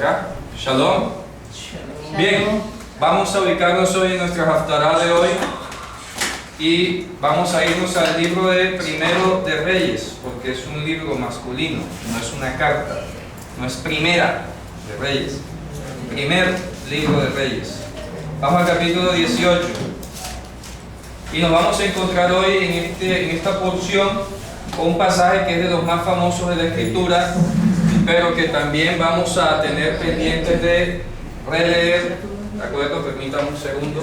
acá. Shalom. Bien, vamos a ubicarnos hoy en nuestra haftará de hoy y vamos a irnos al libro de Primero de Reyes, porque es un libro masculino, no es una carta, no es Primera de Reyes, primer libro de Reyes. Vamos al capítulo 18 y nos vamos a encontrar hoy en esta porción con un pasaje que es de los más famosos de la Escritura, pero que también vamos a tener pendientes de releer. ¿De acuerdo? Permítame un segundo.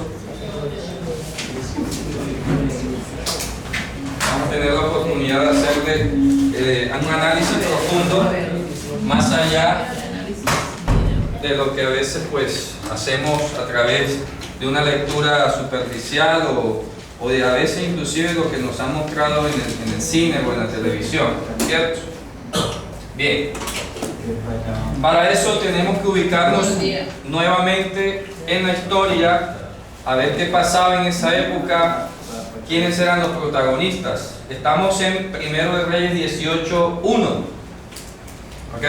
Vamos a tener la oportunidad de hacerle un análisis profundo, más allá de lo que a veces pues hacemos a través de una lectura superficial o de a veces inclusive lo que nos han mostrado en el cine o en la televisión, ¿cierto? Bien, para eso tenemos que ubicarnos nuevamente en la historia, a ver qué pasaba en esa época, quiénes eran los protagonistas. Estamos en Primero de Reyes 18:1, ¿ok?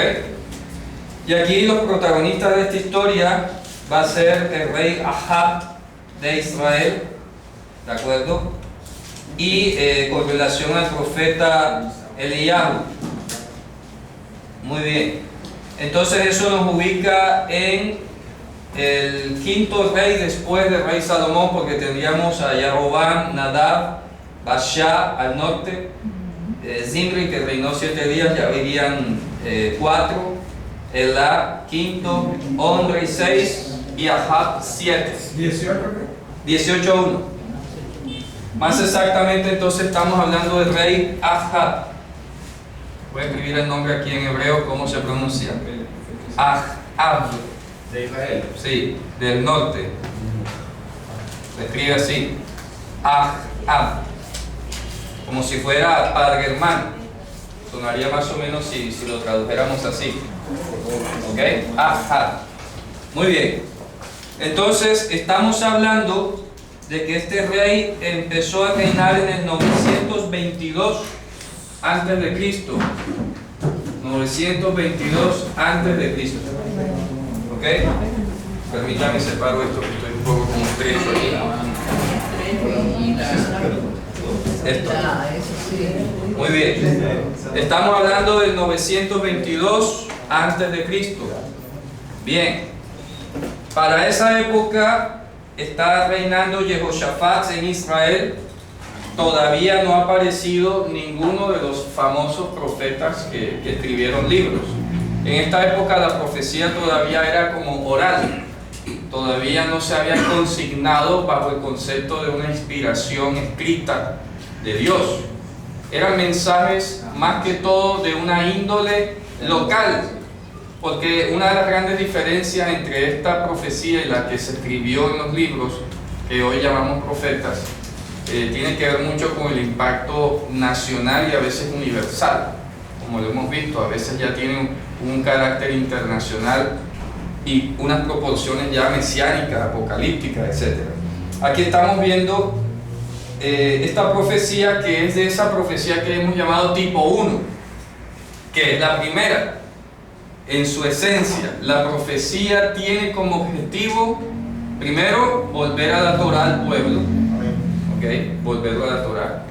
Y aquí los protagonistas de esta historia va a ser el rey Ahab de Israel, ¿de acuerdo? Y con relación al profeta Eliyahu. Muy bien. Entonces eso nos ubica en el quinto rey después del rey Salomón, porque tendríamos a Jeroboam, Nadab, Baasha al norte, Zimri, que reinó 7 días, ya irían 4, Elá quinto, Omri 6 y Ahab 7. 18:1. Más exactamente, entonces estamos hablando del rey Ahab. Voy a escribir el nombre aquí en hebreo, ¿cómo se pronuncia? Ahab. ¿De Israel? Sí, del norte. Se escribe así. Ahab. Como si fuera padre hermano. Sonaría más o menos si lo tradujéramos así. ¿Ok? Ahab. Muy bien. Entonces, estamos hablando de que este rey empezó a reinar en el 922 antes de Cristo. 922 antes de Cristo. ¿Ok? Permítame separo esto, que estoy un poco como estrecho aquí. Esto. Muy bien. Estamos hablando del 922 antes de Cristo. Bien. Para esa época está reinando Jehoshaphat en Israel. Todavía no ha aparecido ninguno de los famosos profetas que escribieron libros. En esta época la profecía todavía era como oral, todavía no se había consignado bajo el concepto de una inspiración escrita de Dios. Eran mensajes más que todo de una índole local, porque una de las grandes diferencias entre esta profecía y la que se escribió en los libros, que hoy llamamos profetas, tiene que ver mucho con el impacto nacional y a veces universal. Como lo hemos visto, a veces ya tienen un carácter internacional y unas proporciones ya mesiánicas, apocalípticas, etc. Aquí estamos viendo esta profecía, que es de esa profecía que hemos llamado tipo 1, que es la primera. En su esencia, la profecía tiene como objetivo, primero, volver a la Torá al pueblo, ¿okay? Volverlo a la Torá.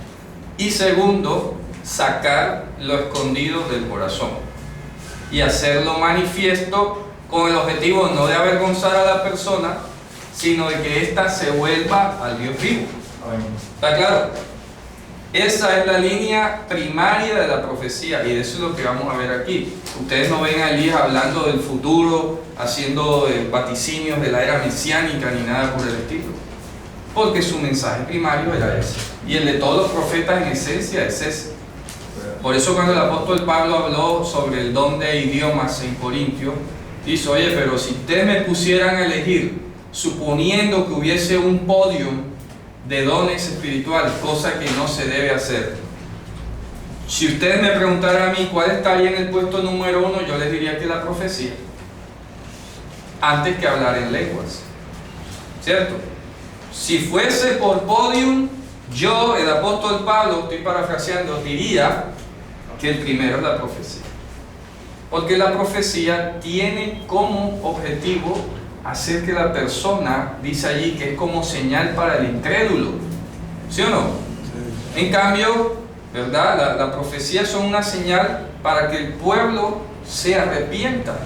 Y segundo, sacar lo escondido del corazón y hacerlo manifiesto con el objetivo no de avergonzar a la persona, sino de que ésta se vuelva al Dios vivo. ¿Está claro? Esa es la línea primaria de la profecía y eso es lo que vamos a ver aquí. Ustedes no ven a Elías hablando del futuro, haciendo vaticinios de la era mesiánica ni nada por el estilo, porque su mensaje primario era ese, y el de todos los profetas en esencia es ese. Por eso cuando el apóstol Pablo habló sobre el don de idiomas en Corintio, dice: oye, pero si ustedes me pusieran a elegir, suponiendo que hubiese un podio de dones espirituales, cosa que no se debe hacer, si ustedes me preguntaran a mí cuál estaría en el puesto número 1, yo les diría que la profecía, antes que hablar en lenguas, ¿cierto? Si fuese por podium, yo, el apóstol Pablo, estoy parafraseando, diría que el primero es la profecía. Porque la profecía tiene como objetivo hacer que la persona, dice allí, que es como señal para el incrédulo. ¿Sí o no? Sí. En cambio, ¿verdad? La profecía son una señal para que el pueblo se arrepienta.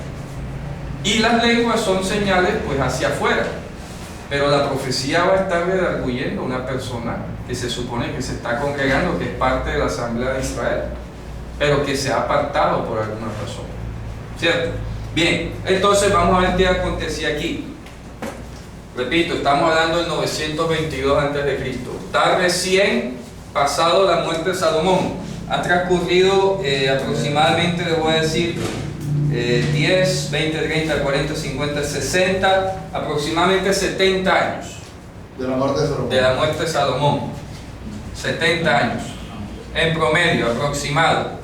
Y las lenguas son señales pues hacia afuera. Pero la profecía va a estar redarguyendo a una persona que se supone que se está congregando, que es parte de la Asamblea de Israel, pero que se ha apartado por alguna razón. ¿Cierto? Bien, entonces vamos a ver qué acontecía aquí. Repito, estamos hablando del 922 a.C. Está recién pasado la muerte de Salomón. Ha transcurrido aproximadamente, les voy a decir, 10, 20, 30, 40, 50, 60, aproximadamente 70 años. De la muerte de Salomón. De la muerte de Salomón. 70 años. En promedio, aproximado,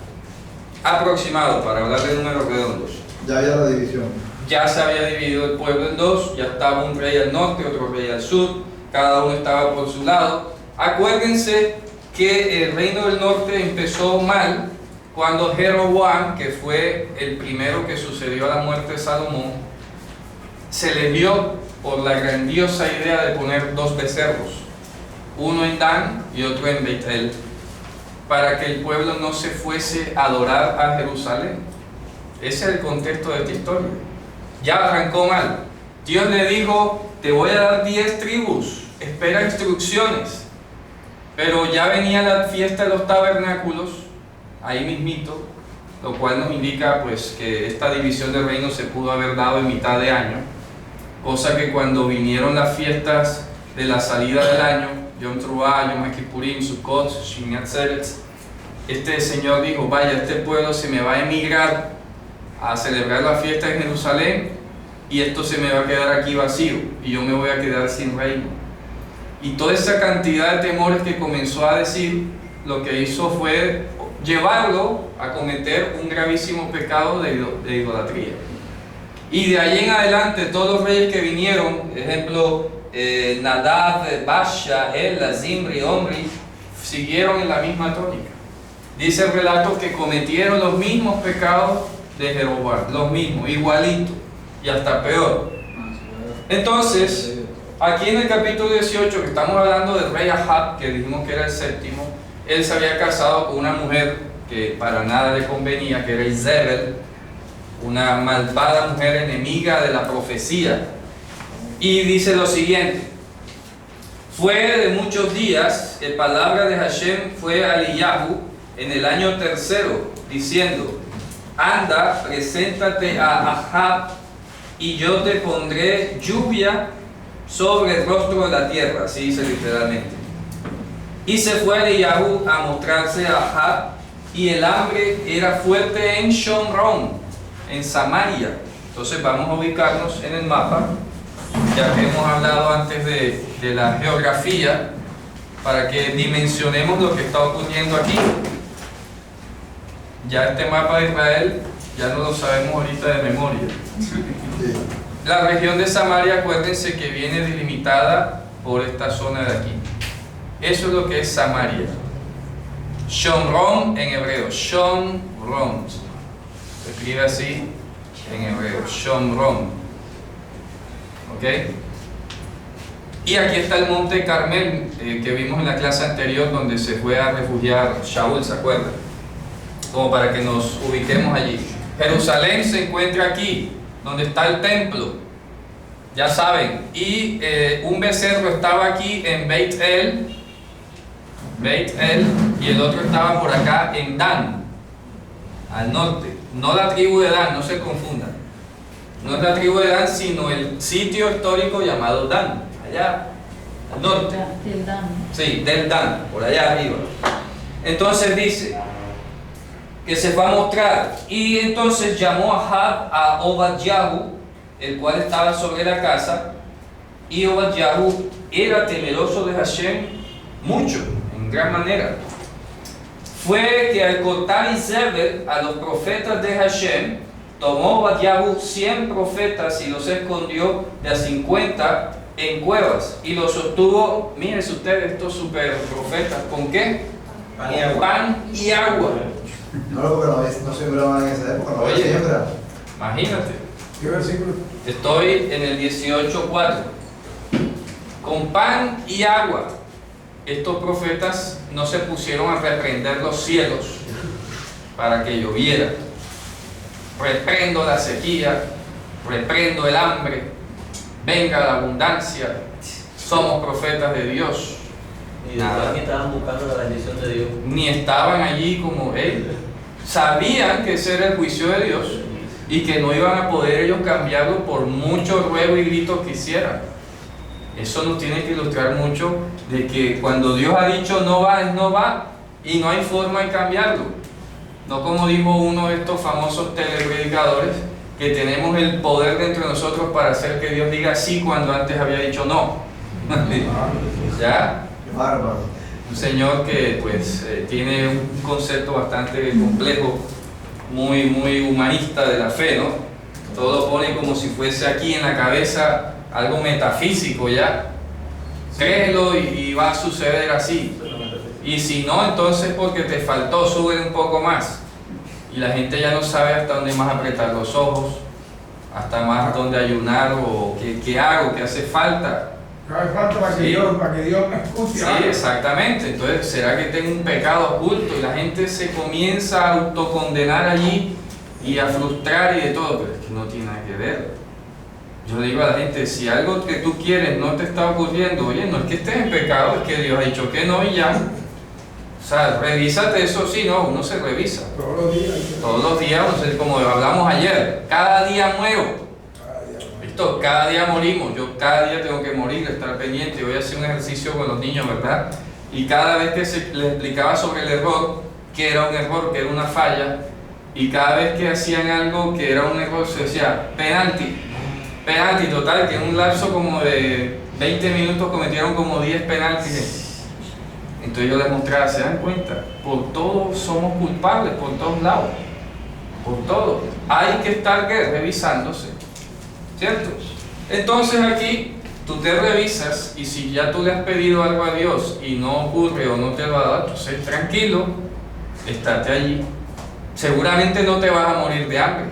para hablar de números redondos. Ya había la división. Ya se había dividido el pueblo en dos, ya estaba un rey al norte, otro rey al sur, cada uno estaba por su lado. Acuérdense que el reino del norte empezó mal cuando Jeroboam, que fue el primero que sucedió a la muerte de Salomón, se le dio por la grandiosa idea de poner dos becerros, uno en Dan y otro en Beit-El, para que el pueblo no se fuese a adorar a Jerusalén. Ese es el contexto de esta historia. Ya arrancó mal. Dios le dijo: te voy a dar 10 tribus, espera instrucciones. Pero ya venía la fiesta de los tabernáculos, ahí mismito, lo cual nos indica pues que esta división del reino se pudo haber dado en mitad de año, cosa que cuando vinieron las fiestas de la salida del año, Yom Teruah, Yom Kippurim, Sukkot, Shmini Atzeret, este Señor dijo: vaya, este pueblo se me va a emigrar a celebrar la fiesta en Jerusalén y esto se me va a quedar aquí vacío y yo me voy a quedar sin reino. Y toda esa cantidad de temores que comenzó a decir, lo que hizo fue llevarlo a cometer un gravísimo pecado de idolatría. Y de ahí en adelante todos los reyes que vinieron, ejemplo Nadab, Basha, Ela, Zimri, Omri, siguieron en la misma tónica. Dice el relato que cometieron los mismos pecados de Jeroboam, los mismos, igualitos y hasta peor. Entonces, aquí en el capítulo 18, que estamos hablando del rey Ahab, que dijimos que era el séptimo, él se había casado con una mujer que para nada le convenía, que era Isabel, una malvada mujer enemiga de la profecía. Y dice lo siguiente: fue de muchos días que palabra de Hashem fue a Eliyahu en el año tercero, diciendo: anda, preséntate a Ahab y yo te pondré lluvia sobre el rostro de la tierra. Así dice literalmente. Y se fue Eliyahu a mostrarse a Ahab, y el hambre era fuerte en Shomron, en Samaria. Entonces vamos a ubicarnos en el mapa, ya que hemos hablado antes de la geografía, para que dimensionemos lo que está ocurriendo aquí. Ya este mapa de Israel ya no lo sabemos ahorita de memoria. La región de Samaria, acuérdense que viene delimitada por esta zona de aquí. Eso es lo que es Samaria. Shomron en hebreo, Shomron. Se escribe así en hebreo, Shomron. ¿Ok? Y aquí está el monte Carmel, que vimos en la clase anterior, donde se fue a refugiar Shaul, ¿se acuerdan? Como para que nos ubiquemos allí. Jerusalén se encuentra aquí, donde está el templo, ya saben. Y un becerro estaba aquí en Beit-El, y el otro estaba por acá en Dan, al norte. No la tribu de Dan, no se confundan. No es la tribu de Dan, sino el sitio histórico llamado Dan, allá al norte. Del Dan. Sí, del Dan, por allá arriba. Entonces dice que se va a mostrar, y entonces llamó a Ahab a Obadyahu, el cual estaba sobre la casa, y Obadyahu era temeroso de Hashem mucho, en gran manera. Fue que al cortar Isabel a los profetas de Hashem, tomó Obadyahu 100 profetas y los escondió de a 50 en cuevas, y los sostuvo, mírense ustedes estos super profetas, ¿con qué? Con pan y agua. No, porque no sembraban en esa época, no había Oye. siembra. Imagínate. ¿Qué versículo? Estoy en el 18:4. Con pan y agua, estos profetas no se pusieron a reprender los cielos para que lloviera. Reprendo la sequía, reprendo el hambre, venga la abundancia. Somos profetas de Dios. Y después que estaban buscando la bendición de Dios. Ni estaban allí como él. Sabían que ese era el juicio de Dios y que no iban a poder ellos cambiarlo por mucho ruego y gritos que hicieran. Eso nos tiene que ilustrar mucho de que cuando Dios ha dicho no va, es no va y no hay forma de cambiarlo. No como dijo uno de estos famosos telepredicadores, que tenemos el poder dentro de nosotros para hacer que Dios diga sí cuando antes había dicho no. ¿Ya? Qué bárbaro. Un señor que pues tiene un concepto bastante complejo, muy humanista de la fe, ¿no? Todo lo pone como si fuese aquí en la cabeza algo metafísico, ¿ya? Créelo y va a suceder así. Y si no, entonces porque te faltó, sube un poco más. Y la gente ya no sabe hasta dónde más apretar los ojos, hasta más dónde ayunar o qué hago, qué hace falta. No hace falta para que, Sí. para que Dios me escuche. Sí, exactamente. Entonces, ¿será que tengo un pecado oculto? Y la gente se comienza a autocondenar allí y a frustrar y de todo, pero es que no tiene nada que ver. Yo digo a la gente, si algo que tú quieres no te está ocurriendo, oye, no es que estés en pecado, es que Dios ha dicho que no y ya. O sea, revísate eso, sí, no, uno se revisa. Todos los días. Todos los días, no sé, como hablamos ayer, cada día muero. Cada día. ¿Listo? Cada día morimos, yo cada día tengo que morir, estar pendiente. Voy a hacer un ejercicio con los niños, ¿verdad? Y cada vez que les explicaba sobre el error, que era un error, que era una falla, y cada vez que hacían algo que era un error, se decía penalti. Penalti, total, que en un lapso como de 20 minutos cometieron como 10 penaltis. Entonces yo les mostraba, ¿se dan cuenta? Por todo somos culpables, por todos lados. Por todo. Hay que estar revisándose. ¿Cierto? Entonces aquí tú te revisas y si ya tú le has pedido algo a Dios y no ocurre o no te lo ha dado, entonces tranquilo, estate allí. Seguramente no te vas a morir de hambre.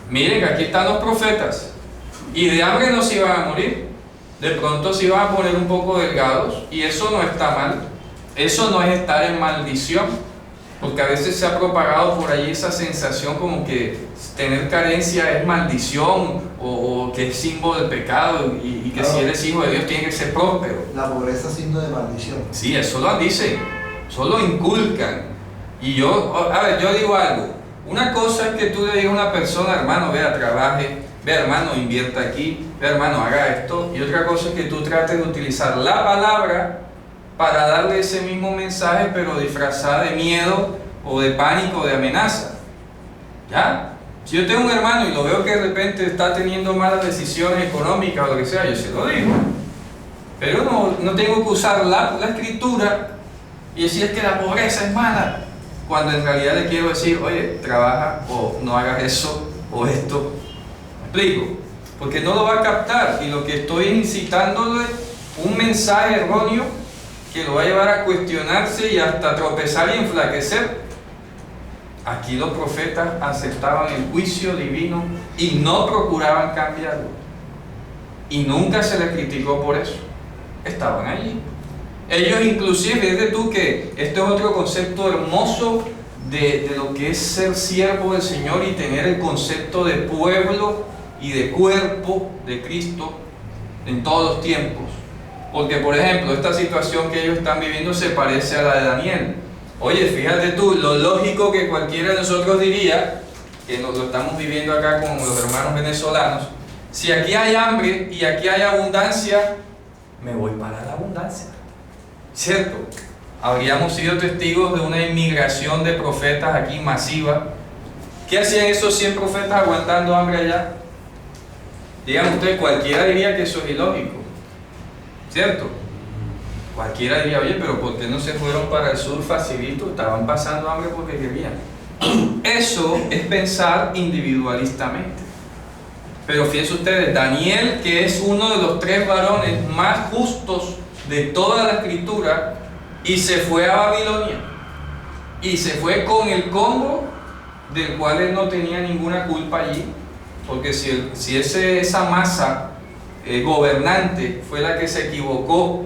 Miren que aquí están los profetas y de hambre no se iban a morir. De pronto se iban a poner un poco delgados y eso no está mal. Eso no es estar en maldición, porque a veces se ha propagado por allí esa sensación como que tener carencia es maldición o que es símbolo del pecado y que si eres hijo de Dios tienes que ser próspero. La pobreza es signo de maldición. Sí, eso lo dicen, eso lo inculcan. Y yo, a ver, yo digo algo. Una cosa es que tú le digas a una persona, hermano, vea, trabaje, vea, hermano, invierta aquí, vea, hermano, haga esto. Y otra cosa es que tú trates de utilizar la palabra para darle ese mismo mensaje, pero disfrazada de miedo o de pánico o de amenaza. ¿Ya? Si yo tengo un hermano y lo veo que de repente está teniendo malas decisiones económicas o lo que sea, yo se lo digo. Pero no tengo que usar la escritura y decir que la pobreza es mala, cuando en realidad le quiero decir, oye, trabaja o no hagas eso o esto. ¿Me explico? Porque no lo va a captar y lo que estoy incitándole un mensaje erróneo que lo va a llevar a cuestionarse y hasta tropezar y enflaquecer. Aquí los profetas aceptaban el juicio divino y no procuraban cambiarlo. Y nunca se les criticó por eso. Estaban allí. Ellos inclusive, fíjate tú que este es otro concepto hermoso de lo que es ser siervo del Señor y tener el concepto de pueblo y de cuerpo de Cristo en todos los tiempos. Porque, por ejemplo, esta situación que ellos están viviendo se parece a la de Daniel. Oye, fíjate tú, lo lógico que cualquiera de nosotros diría, que nos lo estamos viviendo acá con los hermanos venezolanos, si aquí hay hambre y aquí hay abundancia, me voy para la abundancia. ¿Cierto? Habríamos sido testigos de una inmigración de profetas aquí masiva. ¿Qué hacían esos 100 profetas aguantando hambre allá? Digan ustedes, cualquiera diría que eso es ilógico. ¿Cierto? Cualquiera diría, oye, pero ¿por qué no se fueron para el sur facilito? Estaban pasando hambre porque querían. Eso es pensar individualistamente. Pero fíjense ustedes, Daniel, que es uno de los 3 varones más justos de toda la escritura, y se fue a Babilonia. y se fue con el combo del cual él no tenía ninguna culpa allí, porque si esa masa gobernante fue la que se equivocó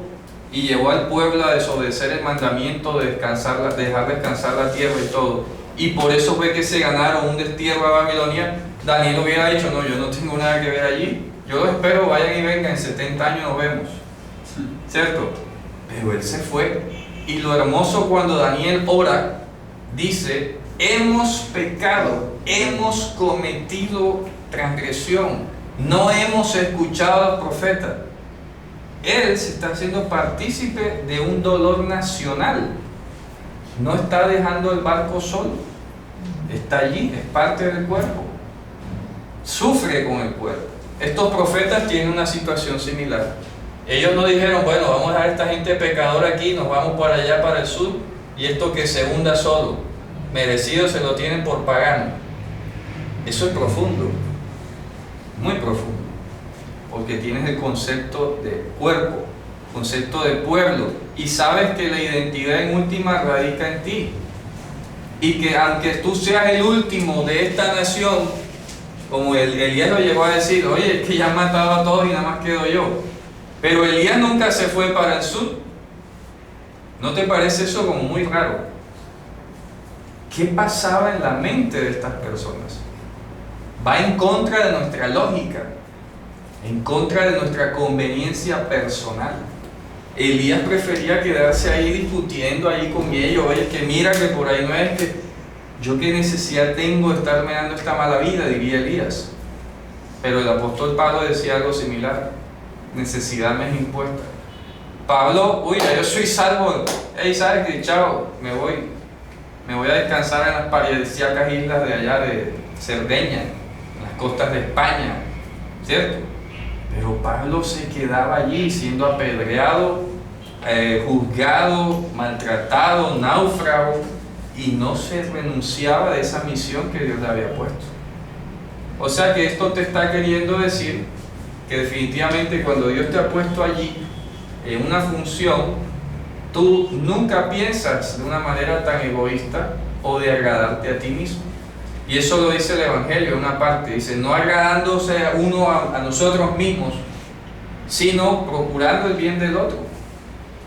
y llevó al pueblo a desobedecer el mandamiento de dejar descansar la tierra y todo, y por eso fue que se ganaron un destierro a Babilonia, Daniel hubiera dicho: no, yo no tengo nada que ver allí, yo los espero, vayan y vengan, en 70 años nos vemos, ¿cierto? Pero él se fue. Y lo hermoso cuando Daniel ora, dice: hemos pecado, hemos cometido transgresión, no hemos escuchado al profeta. Él se está haciendo partícipe de un dolor nacional, no está dejando el barco solo, está allí, es parte del cuerpo, sufre con el cuerpo. Estos profetas tienen una situación similar. Ellos no dijeron: bueno, vamos a dejar a esta gente pecadora aquí, nos vamos para allá, para el sur, y esto que se hunda solo, merecido se lo tienen por pagano. Eso es profundo, muy profundo, porque tienes el concepto de cuerpo, concepto de pueblo, y sabes que la identidad en última radica en ti, y que aunque tú seas el último de esta nación, como Elías lo llegó a decir: oye, es que ya han matado a todos y nada más quedo yo. Pero Elías nunca se fue para el sur. ¿No te parece eso como muy raro? ¿Qué pasaba en la mente de estas personas? Va en contra de nuestra lógica, en contra de nuestra conveniencia personal. Elías prefería quedarse ahí discutiendo ahí con ellos: oye, que mira que por ahí no es, que yo qué necesidad tengo de estarme dando esta mala vida, diría Elías. Pero el apóstol Pablo decía algo similar: necesidad me es impuesta. Pablo: uy, ya yo soy salvo, hey, ¿sabes qué? Chao, me voy a descansar en las paradisíacas islas de allá de Cerdeña, en las costas de España, ¿cierto? Pero Pablo se quedaba allí siendo apedreado, juzgado, maltratado, náufrago, y no se renunciaba de esa misión que Dios le había puesto. O sea que esto te está queriendo decir que definitivamente cuando Dios te ha puesto allí en una función, tú nunca piensas de una manera tan egoísta o de agradarte a ti mismo. Y eso lo dice el Evangelio en una parte, dice: no agradándose uno a nosotros mismos, sino procurando el bien del otro.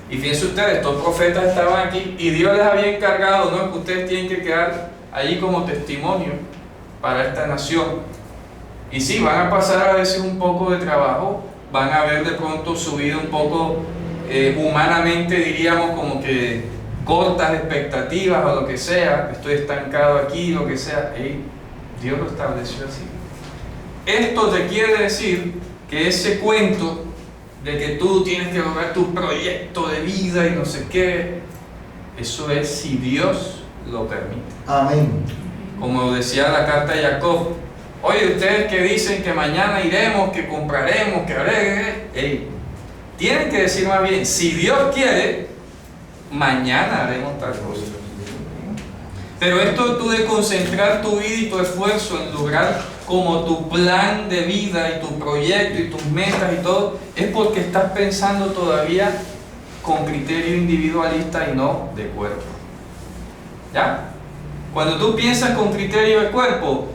Y fíjense ustedes, estos profetas estaban aquí y Dios les había encargado: no, que ustedes tienen que quedar allí como testimonio para esta nación. Y sí, van a pasar a veces un poco de trabajo, van a ver de pronto su vida un poco humanamente, diríamos, como que cortas expectativas o lo que sea, estoy estancado aquí, lo que sea. Dios lo estableció así. Esto te quiere decir que ese cuento de que tú tienes que lograr tu proyecto de vida y no sé qué, eso es si Dios lo permite. Amén. Como decía la carta de Jacob: oye, ustedes que dicen que mañana iremos, que compraremos, que haré, tienen que decir más bien: si Dios quiere, mañana haremos tal cosa. Pero esto tú de concentrar tu vida y tu esfuerzo en lograr como tu plan de vida y tu proyecto y tus metas y todo, es porque estás pensando todavía con criterio individualista y no de cuerpo. ¿Ya? Cuando tú piensas con criterio de cuerpo,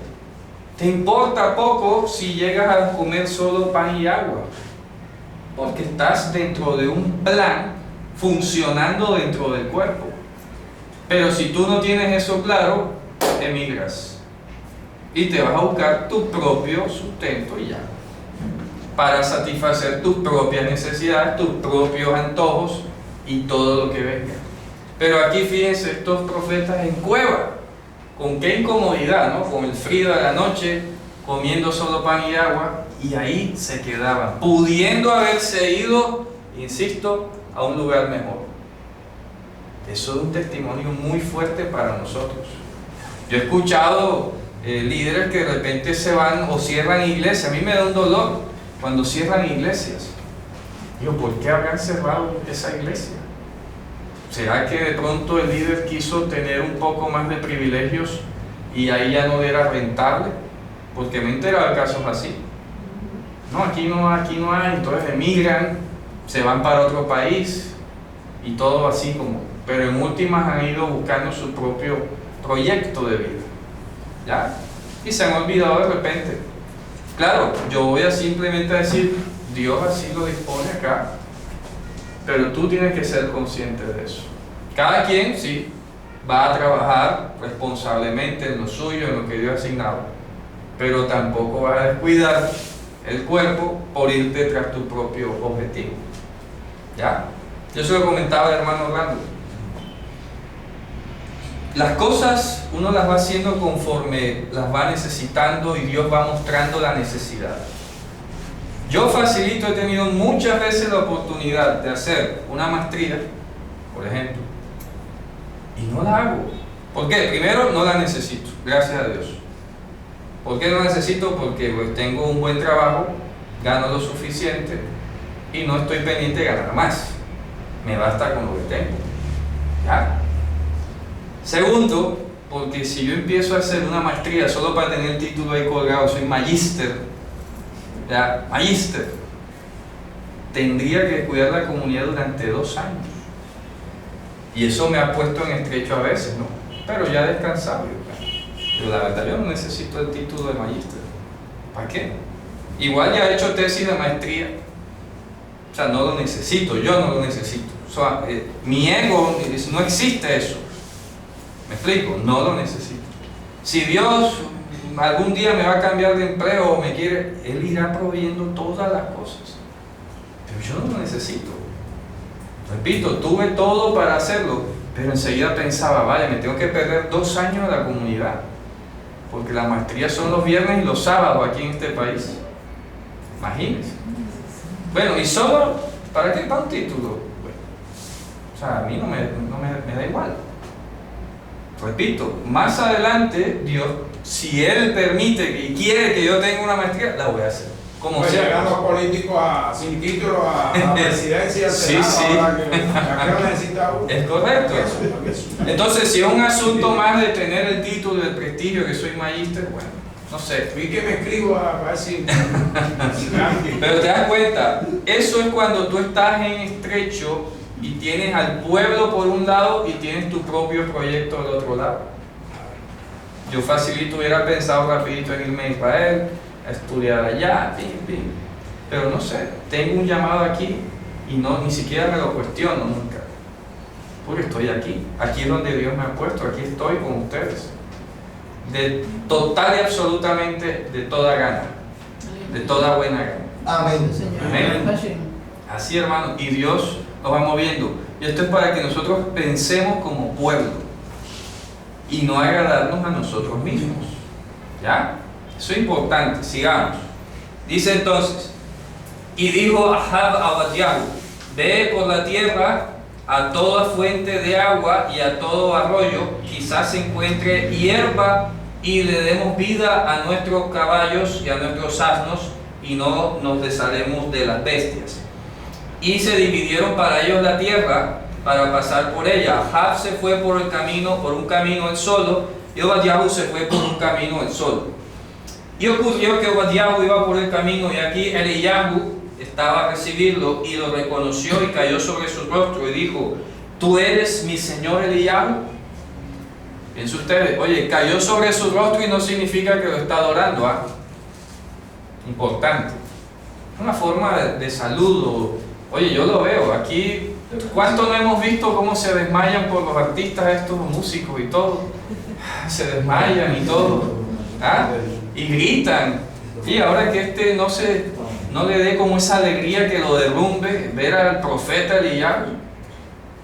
te importa poco si llegas a comer solo pan y agua, porque estás dentro de un plan funcionando dentro del cuerpo. Pero si tú no tienes eso claro, emigras y te vas a buscar tu propio sustento y ya, para satisfacer tus propias necesidades, tus propios antojos y todo lo que venga. Pero aquí fíjense, estos profetas en cueva, con qué incomodidad, ¿no? Con el frío de la noche, comiendo solo pan y agua, y ahí se quedaban, pudiendo haberse ido, insisto, a un lugar mejor. Eso es un testimonio muy fuerte para nosotros. Yo he escuchado líderes que de repente se van o cierran iglesias. A mí me da un dolor cuando cierran iglesias. Digo, ¿por qué habrán cerrado esa iglesia? ¿Será que de pronto el líder quiso tener un poco más de privilegios y ahí ya no era rentable? Porque me he enterado de casos así. No, aquí no hay, entonces emigran, se van para otro país y todo así como pero en últimas han ido buscando su propio proyecto de vida, ¿ya? Y se han olvidado de repente. Claro, yo voy a simplemente decir, Dios así lo dispone acá, pero tú tienes que ser consciente de eso. Cada quien, sí, va a trabajar responsablemente en lo suyo, en lo que Dios ha asignado, pero tampoco vas a descuidar el cuerpo por irte tras tu propio objetivo, ¿ya? Yo se lo comentaba al hermano Orlando. Las cosas uno las va haciendo conforme las va necesitando y Dios va mostrando la necesidad. Yo facilito, he tenido muchas veces la oportunidad de hacer una maestría, por ejemplo, y no la hago. ¿Por qué? Primero, no la necesito, gracias a Dios. ¿Por qué no la necesito? Porque pues, tengo un buen trabajo, gano lo suficiente y no estoy pendiente de ganar más. Me basta con lo que tengo, ¿ya? Segundo, porque si yo empiezo a hacer una maestría solo para tener el título ahí colgado, soy magíster, ¿ya? Magíster, tendría que cuidar la comunidad durante 2 años. Y eso me ha puesto en estrecho a veces, ¿no? Pero ya he descansado. Pero la verdad yo no necesito el título de magíster. ¿Para qué? Igual ya he hecho tesis de maestría. O sea, no lo necesito, yo no lo necesito. O sea, mi ego, no existe eso. ¿Me explico? No lo necesito. Si Dios algún día me va a cambiar de empleo o me quiere, Él irá proveyendo todas las cosas. Pero yo no lo necesito. Repito, tuve todo para hacerlo, pero enseguida pensaba, vaya, me tengo que perder 2 años de la comunidad, porque las maestrías son los viernes y los sábados aquí en este país. Imagínense. Bueno, y solo, ¿para qué? Para un título. Bueno, o sea, a mí no me da igual. Repito, más adelante, Dios, si Él permite y quiere que yo tenga una maestría, la voy a hacer. Como pues sea. llegando políticos sin título a la presidencia, al Sí, Senado, sí. ahora que no necesita uno. Es correcto. Entonces, si es un asunto más de tener el título, el prestigio, que soy magíster, bueno, no sé. Vi que me escribo para ver si cambio. Pero te das cuenta, eso es cuando tú estás en estrecho y tienes al pueblo por un lado y tienes tu propio proyecto del otro lado. Yo facilito, hubiera pensado rapidito en irme a Israel, a estudiar allá, pero no sé, tengo un llamado aquí y ni siquiera me lo cuestiono nunca, porque estoy aquí es donde Dios me ha puesto, aquí estoy con ustedes, de total y absolutamente de toda gana, de toda buena gana. Amén. Amén. Así, hermano, y Dios nos va moviendo, y esto es para que nosotros pensemos como pueblo y no agradarnos a nosotros mismos, ¿ya? Eso es importante, sigamos. Dice entonces, y dijo Ahab a Obadiah, ve por la tierra a toda fuente de agua y a todo arroyo, quizás se encuentre hierba y le demos vida a nuestros caballos y a nuestros asnos y no nos desharemos de las bestias. Y se dividieron para ellos la tierra para pasar por ella. Ahab se fue por un camino él solo, y Obadiah se fue por un camino él solo. Y ocurrió que Obadiah iba por el camino y aquí Eliyahu estaba a recibirlo y lo reconoció y cayó sobre su rostro y dijo, ¿tú eres mi señor Eliyahu? Piensen ustedes, oye, cayó sobre su rostro y no significa que lo está adorando, ¿ah? Importante. Una forma de saludo. Oye, yo lo veo aquí. ¿Cuánto no hemos visto cómo se desmayan por los artistas estos músicos y todo? Se desmayan y todo, ¿ah? Y gritan. Y ahora que no le dé como esa alegría que lo derrumbe, ver al profeta Eliyahu.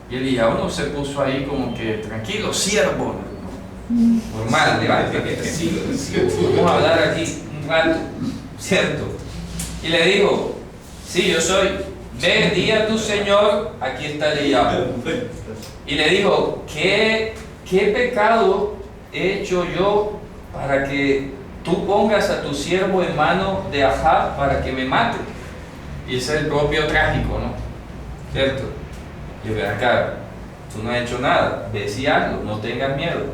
Y Eliyahu no se puso ahí como que tranquilo, siervo. Normal, vamos a hablar aquí un rato, ¿cierto? Y le dijo, sí, yo soy. Ve, di a tu Señor, aquí está Eliyahu. Y le dijo, ¿qué pecado he hecho yo para que tú pongas a tu siervo en mano de Ahab para que me mate? Y ese es el propio trágico, ¿no? ¿Cierto? Yo ven acá, tú no has hecho nada, ve si hazlo, no tengas miedo.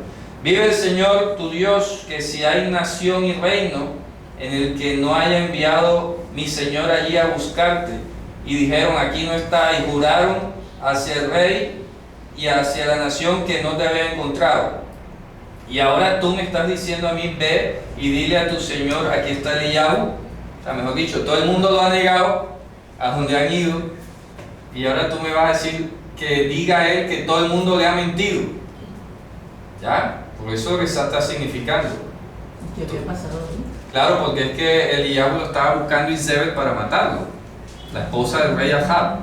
Vive el Señor tu Dios, que si hay nación y reino en el que no haya enviado mi Señor allí a buscarte, y dijeron, aquí no está, y juraron hacia el rey y hacia la nación que no te había encontrado. Y ahora tú me estás diciendo a mí, ve y dile a tu señor, aquí está Eliyahu. O sea, mejor dicho, todo el mundo lo ha negado, a donde han ido, y ahora tú me vas a decir que diga a él que todo el mundo le ha mentido. ¿Ya? Por eso es lo que está significando. ¿Qué había pasado ahí? Claro, porque es que Eliyahu lo estaba buscando Isabel para matarlo, la esposa del rey Ahab.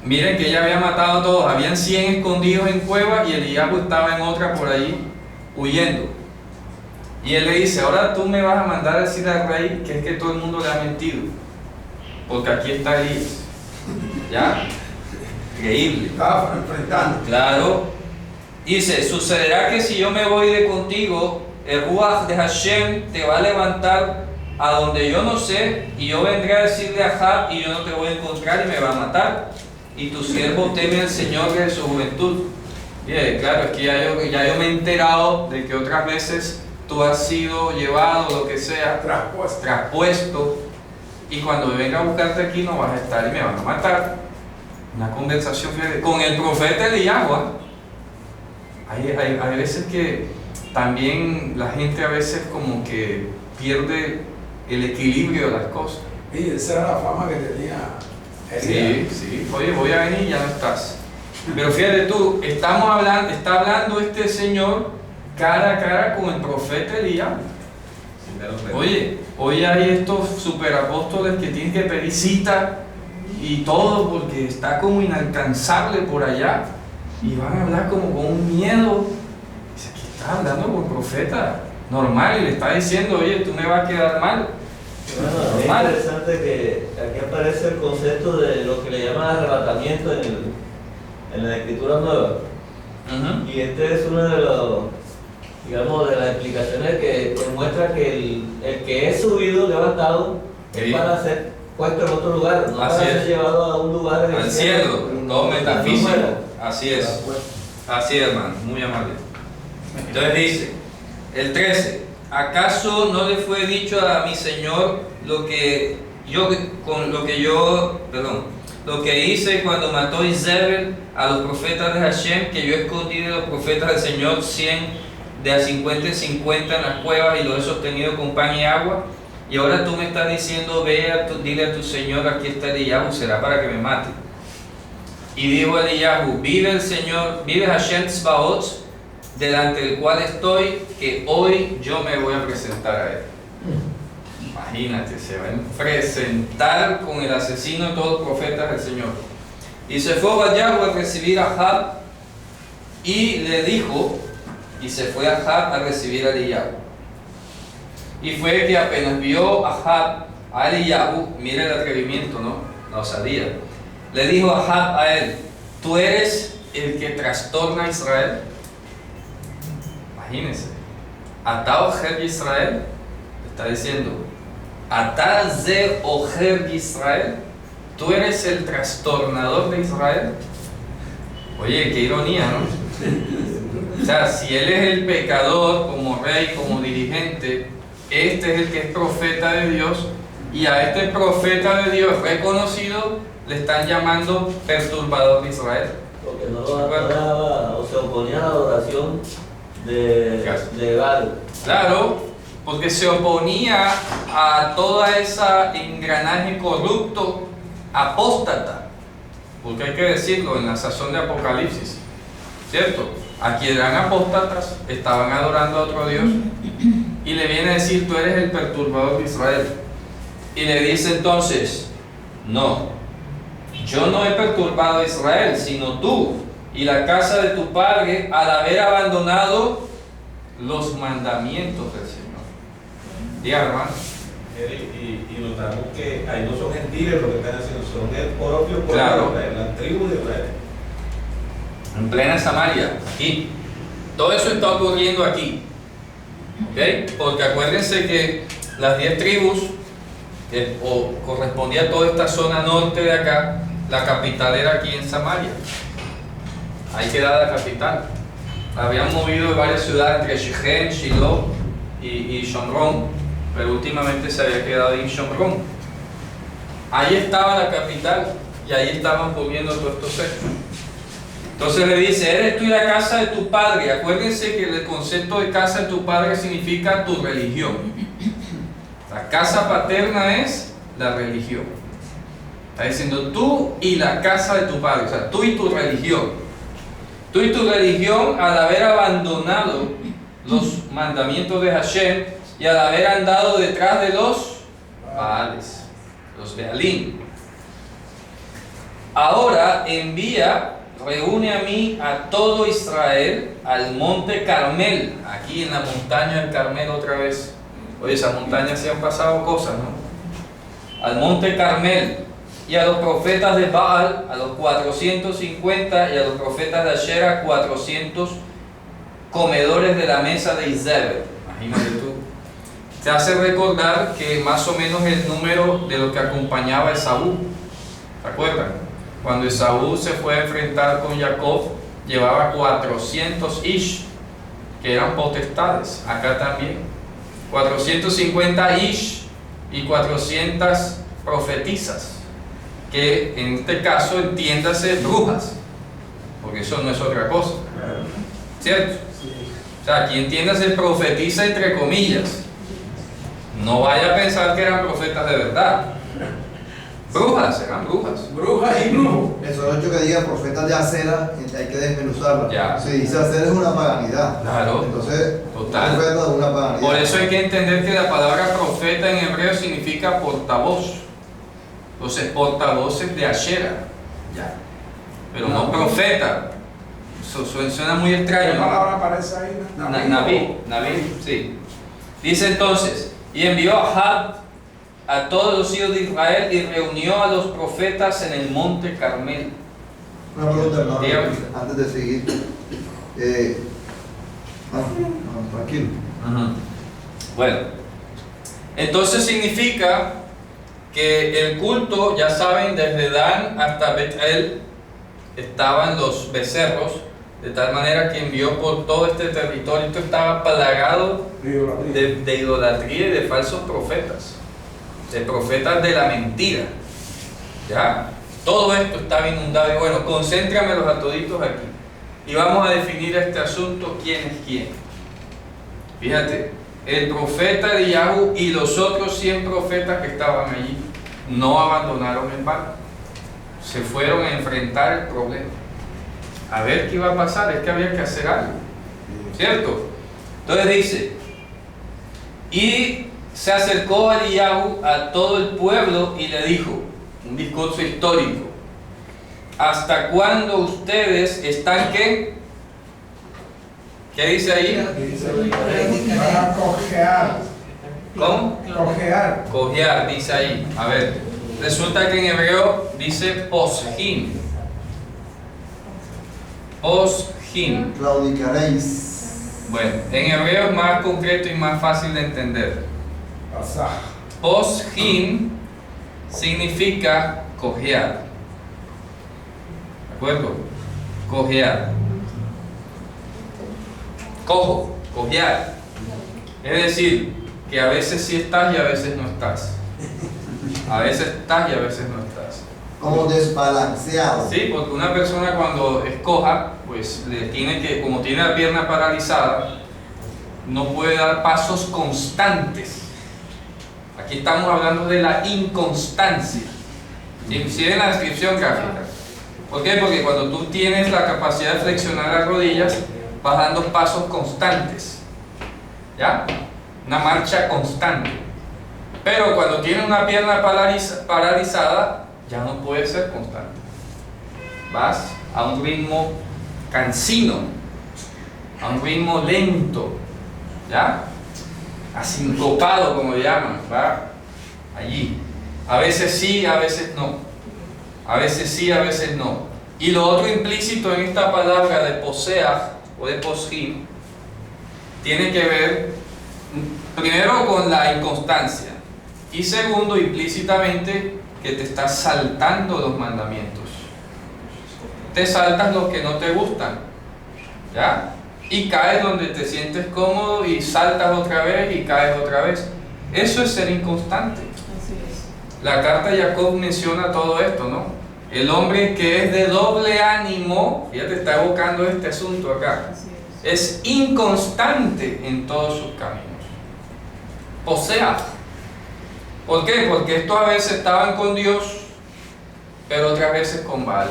Miren que ella había matado a todos, habían 100 escondidos en cuevas y Eliyahu estaba en otra por ahí huyendo. Y él le dice, ahora tú me vas a mandar a decir al rey que es que todo el mundo le ha mentido, porque aquí está Elías. ¿Ya? Increíble. Estaba enfrentando. Claro. Dice, sucederá que si yo me voy de contigo, el Ruach de Hashem te va a levantar a donde yo no sé, y yo vendré a decirle a Ahab y yo no te voy a encontrar y me va a matar. Y tu siervo teme al Señor desde su juventud. Bien, claro, es que ya yo me he enterado de que otras veces tú has sido llevado, lo que sea, traspuesto, y cuando me venga a buscarte aquí no vas a estar y me van a matar. Una conversación con el profeta Eliyahu. Hay veces que también la gente a veces como que pierde el equilibrio de las cosas. Y esa era la fama que tenía Elías. Sí, oye, voy a venir y ya no estás. Pero fíjate tú, está hablando este señor cara a cara con el profeta Elías. Oye, hoy hay estos superapóstoles que tienen que pedir cita y todo porque está como inalcanzable por allá y van a hablar como con un miedo. Dice, aquí está hablando con el profeta normal y le está diciendo, oye, tú me vas a quedar mal. Bueno, es interesante que aquí aparece el concepto de lo que le llaman arrebatamiento en la escritura nueva. Y este es uno de los, digamos, de las explicaciones que muestra que el que es subido, levantado, es para ser puesto en otro lugar, no para ser llevado a un lugar en al cielo, todo metafísico. Así es, hermano, muy amable. Entonces dice, el 13, ¿acaso no le fue dicho a mi Señor lo que hice cuando mató Isabel a los profetas de Hashem, que yo escondí de los profetas del Señor 100 de a 50 en 50 en las cuevas y los he sostenido con pan y agua? Y ahora tú me estás diciendo, dile a tu Señor, aquí está Eliyahu, será para que me mate. Y dijo Eliyahu, vive el Señor, vive Hashem Tzbaot, delante del cual estoy, que hoy yo me voy a presentar a él. Imagínate, se va a presentar con el asesino de todos los profetas del Señor. Y se fue Eliyahu a recibir a Ahab y le dijo, y se fue a Ahab a recibir a Eliyahu. Y fue que apenas vio a Ahab a Eliyahu, mira el atrevimiento, ¿no? La osadía. Le dijo a Ahab a él, tú eres el que trastorna a Israel. Imagínense, Ata Ojer Israel, está diciendo, Ata Ze Ojer Israel, tú eres el trastornador de Israel. Oye, qué ironía, ¿no? O sea, si él es el pecador como rey, como dirigente, este es el que es profeta de Dios, y a este profeta de Dios reconocido le están llamando perturbador de Israel. Porque no adoraba o se oponía a la adoración de Baal. Claro, porque se oponía a toda esa engranaje corrupto, apóstata, porque hay que decirlo en la sazón de Apocalipsis, ¿cierto? Aquí eran apóstatas, estaban adorando a otro Dios, y le viene a decir, tú eres el perturbador de Israel. Y le dice entonces, no, yo no he perturbado a Israel, sino tú y la casa de tu padre al haber abandonado los mandamientos del Señor. Diga, hermano. Y notamos que ahí no son gentiles lo que están haciendo, son el propio pueblo Claro. de Israel, la tribu de Israel. En plena Samaria, aquí. Todo eso está ocurriendo aquí. ¿Ok? Porque acuérdense que las 10 tribus, o correspondía a toda esta zona norte de acá, la capital era aquí en Samaria. Ahí quedaba la capital. Habían movido de varias ciudades entre Shechem, Shiloh y Shomron, pero últimamente se había quedado en Shomron. Ahí estaba la capital y ahí estaban poniendo todos estos hechos. Entonces le dice, eres tú y la casa de tu padre. Acuérdense que el concepto de casa de tu padre significa tu religión. La casa paterna es la religión. Está diciendo tú y la casa de tu padre, o sea, tú y tu religión. Tú y tu religión, al haber abandonado los mandamientos de Hashem y al haber andado detrás de los Baales, los Bealim. Ahora reúne a mí a todo Israel al monte Carmel, aquí en la montaña del Carmel otra vez. Oye, esa montaña se han pasado cosas, ¿no? Al monte Carmel, y a los profetas de Baal, a los 450, y a los profetas de Ashera, 400 comedores de la mesa de Isabel. Imagínate tú. Te hace recordar que más o menos el número de lo que acompañaba a Esaú. ¿Se acuerdan? Cuando Esaú se fue a enfrentar con Jacob, llevaba 400 ish, que eran potestades. Acá también. 450 ish y 400 profetisas, que en este caso entiéndase brujas, porque eso no es otra cosa, ¿cierto? O sea, aquí entiéndase profetisa entre comillas, no vaya a pensar que eran profetas de verdad. Brujas, eran brujas. Brujas y brujos. Eso es hecho que diga profetas de acera, hay que desmenuzarla. Ya. Si dice acera es una paganidad. Claro. Entonces, Total. profeta de una paganidad. Por eso hay que entender que la palabra profeta en hebreo significa portavoz. Entonces, portavoces de Ashera. Ya. Pero no profeta. Eso suena muy ¿Qué extraño. palabra aparece ahí? Naví, sí. Dice entonces, y envió a Jab a todos los hijos de Israel y reunió a los profetas en el monte Carmel. Una pregunta, hermano, Dígame. antes de seguir. Tranquilo. Bueno, entonces significa que el culto, ya saben, desde Dan hasta Betel estaban los becerros, de tal manera que envió por todo este territorio. Esto estaba plagado de idolatría y de falsos profetas, de profetas de la mentira. ¿Ya? Todo esto estaba inundado. Y bueno, concéntramelos a toditos aquí. Y vamos a definir este asunto, quién es quién. Fíjate, el profeta Eliyahu y los otros 100 profetas que estaban allí no abandonaron el barco. Se fueron a enfrentar el problema. A ver qué iba a pasar, es que había que hacer algo. ¿Cierto? Entonces dice, y se acercó Eliyahu a todo el pueblo y le dijo, un discurso histórico, ¿hasta cuándo ustedes están qué? ¿Qué dice ahí? Van a cojear. ¿Cómo? Cojear. Cojear, dice ahí. A ver, resulta que en hebreo dice posjim. Posjim. Claudicaréis. Bueno, en hebreo es más concreto y más fácil de entender. Pasaj. Posjim significa cojear. ¿De acuerdo? Cojear. Cojo, cojear. Es decir, que a veces sí estás y a veces no estás. A veces estás y a veces no estás. Como desbalanceado. Sí, porque una persona cuando es coja, pues le tiene que, como tiene la pierna paralizada, no puede dar pasos constantes. Aquí estamos hablando de la inconstancia. Si en la descripción gráfica. ¿Por qué? Porque cuando tú tienes la capacidad de flexionar las rodillas, vas dando pasos constantes. ¿Ya? Una marcha constante. Pero cuando tienes una pierna paralizada, ya no puede ser constante. Vas a un ritmo cansino, a un ritmo lento, ¿ya? Asincopado, como le llaman, ¿va? Allí. A veces sí, a veces no. A veces sí, a veces no. Y lo otro implícito en esta palabra de poseach o de posjim tiene que ver primero con la inconstancia y segundo implícitamente que te estás saltando los mandamientos. Te saltas los que no te gustan, ¿ya? Y caes donde te sientes cómodo y saltas otra vez y caes otra vez. Eso es ser inconstante. Así es. La carta de Jacob menciona todo esto, ¿no? El hombre que es de doble ánimo, fíjate, está evocando este asunto acá, Así es inconstante en todos sus caminos. O sea, ¿por qué? Porque estos a veces estaban con Dios, pero otras veces con Baal.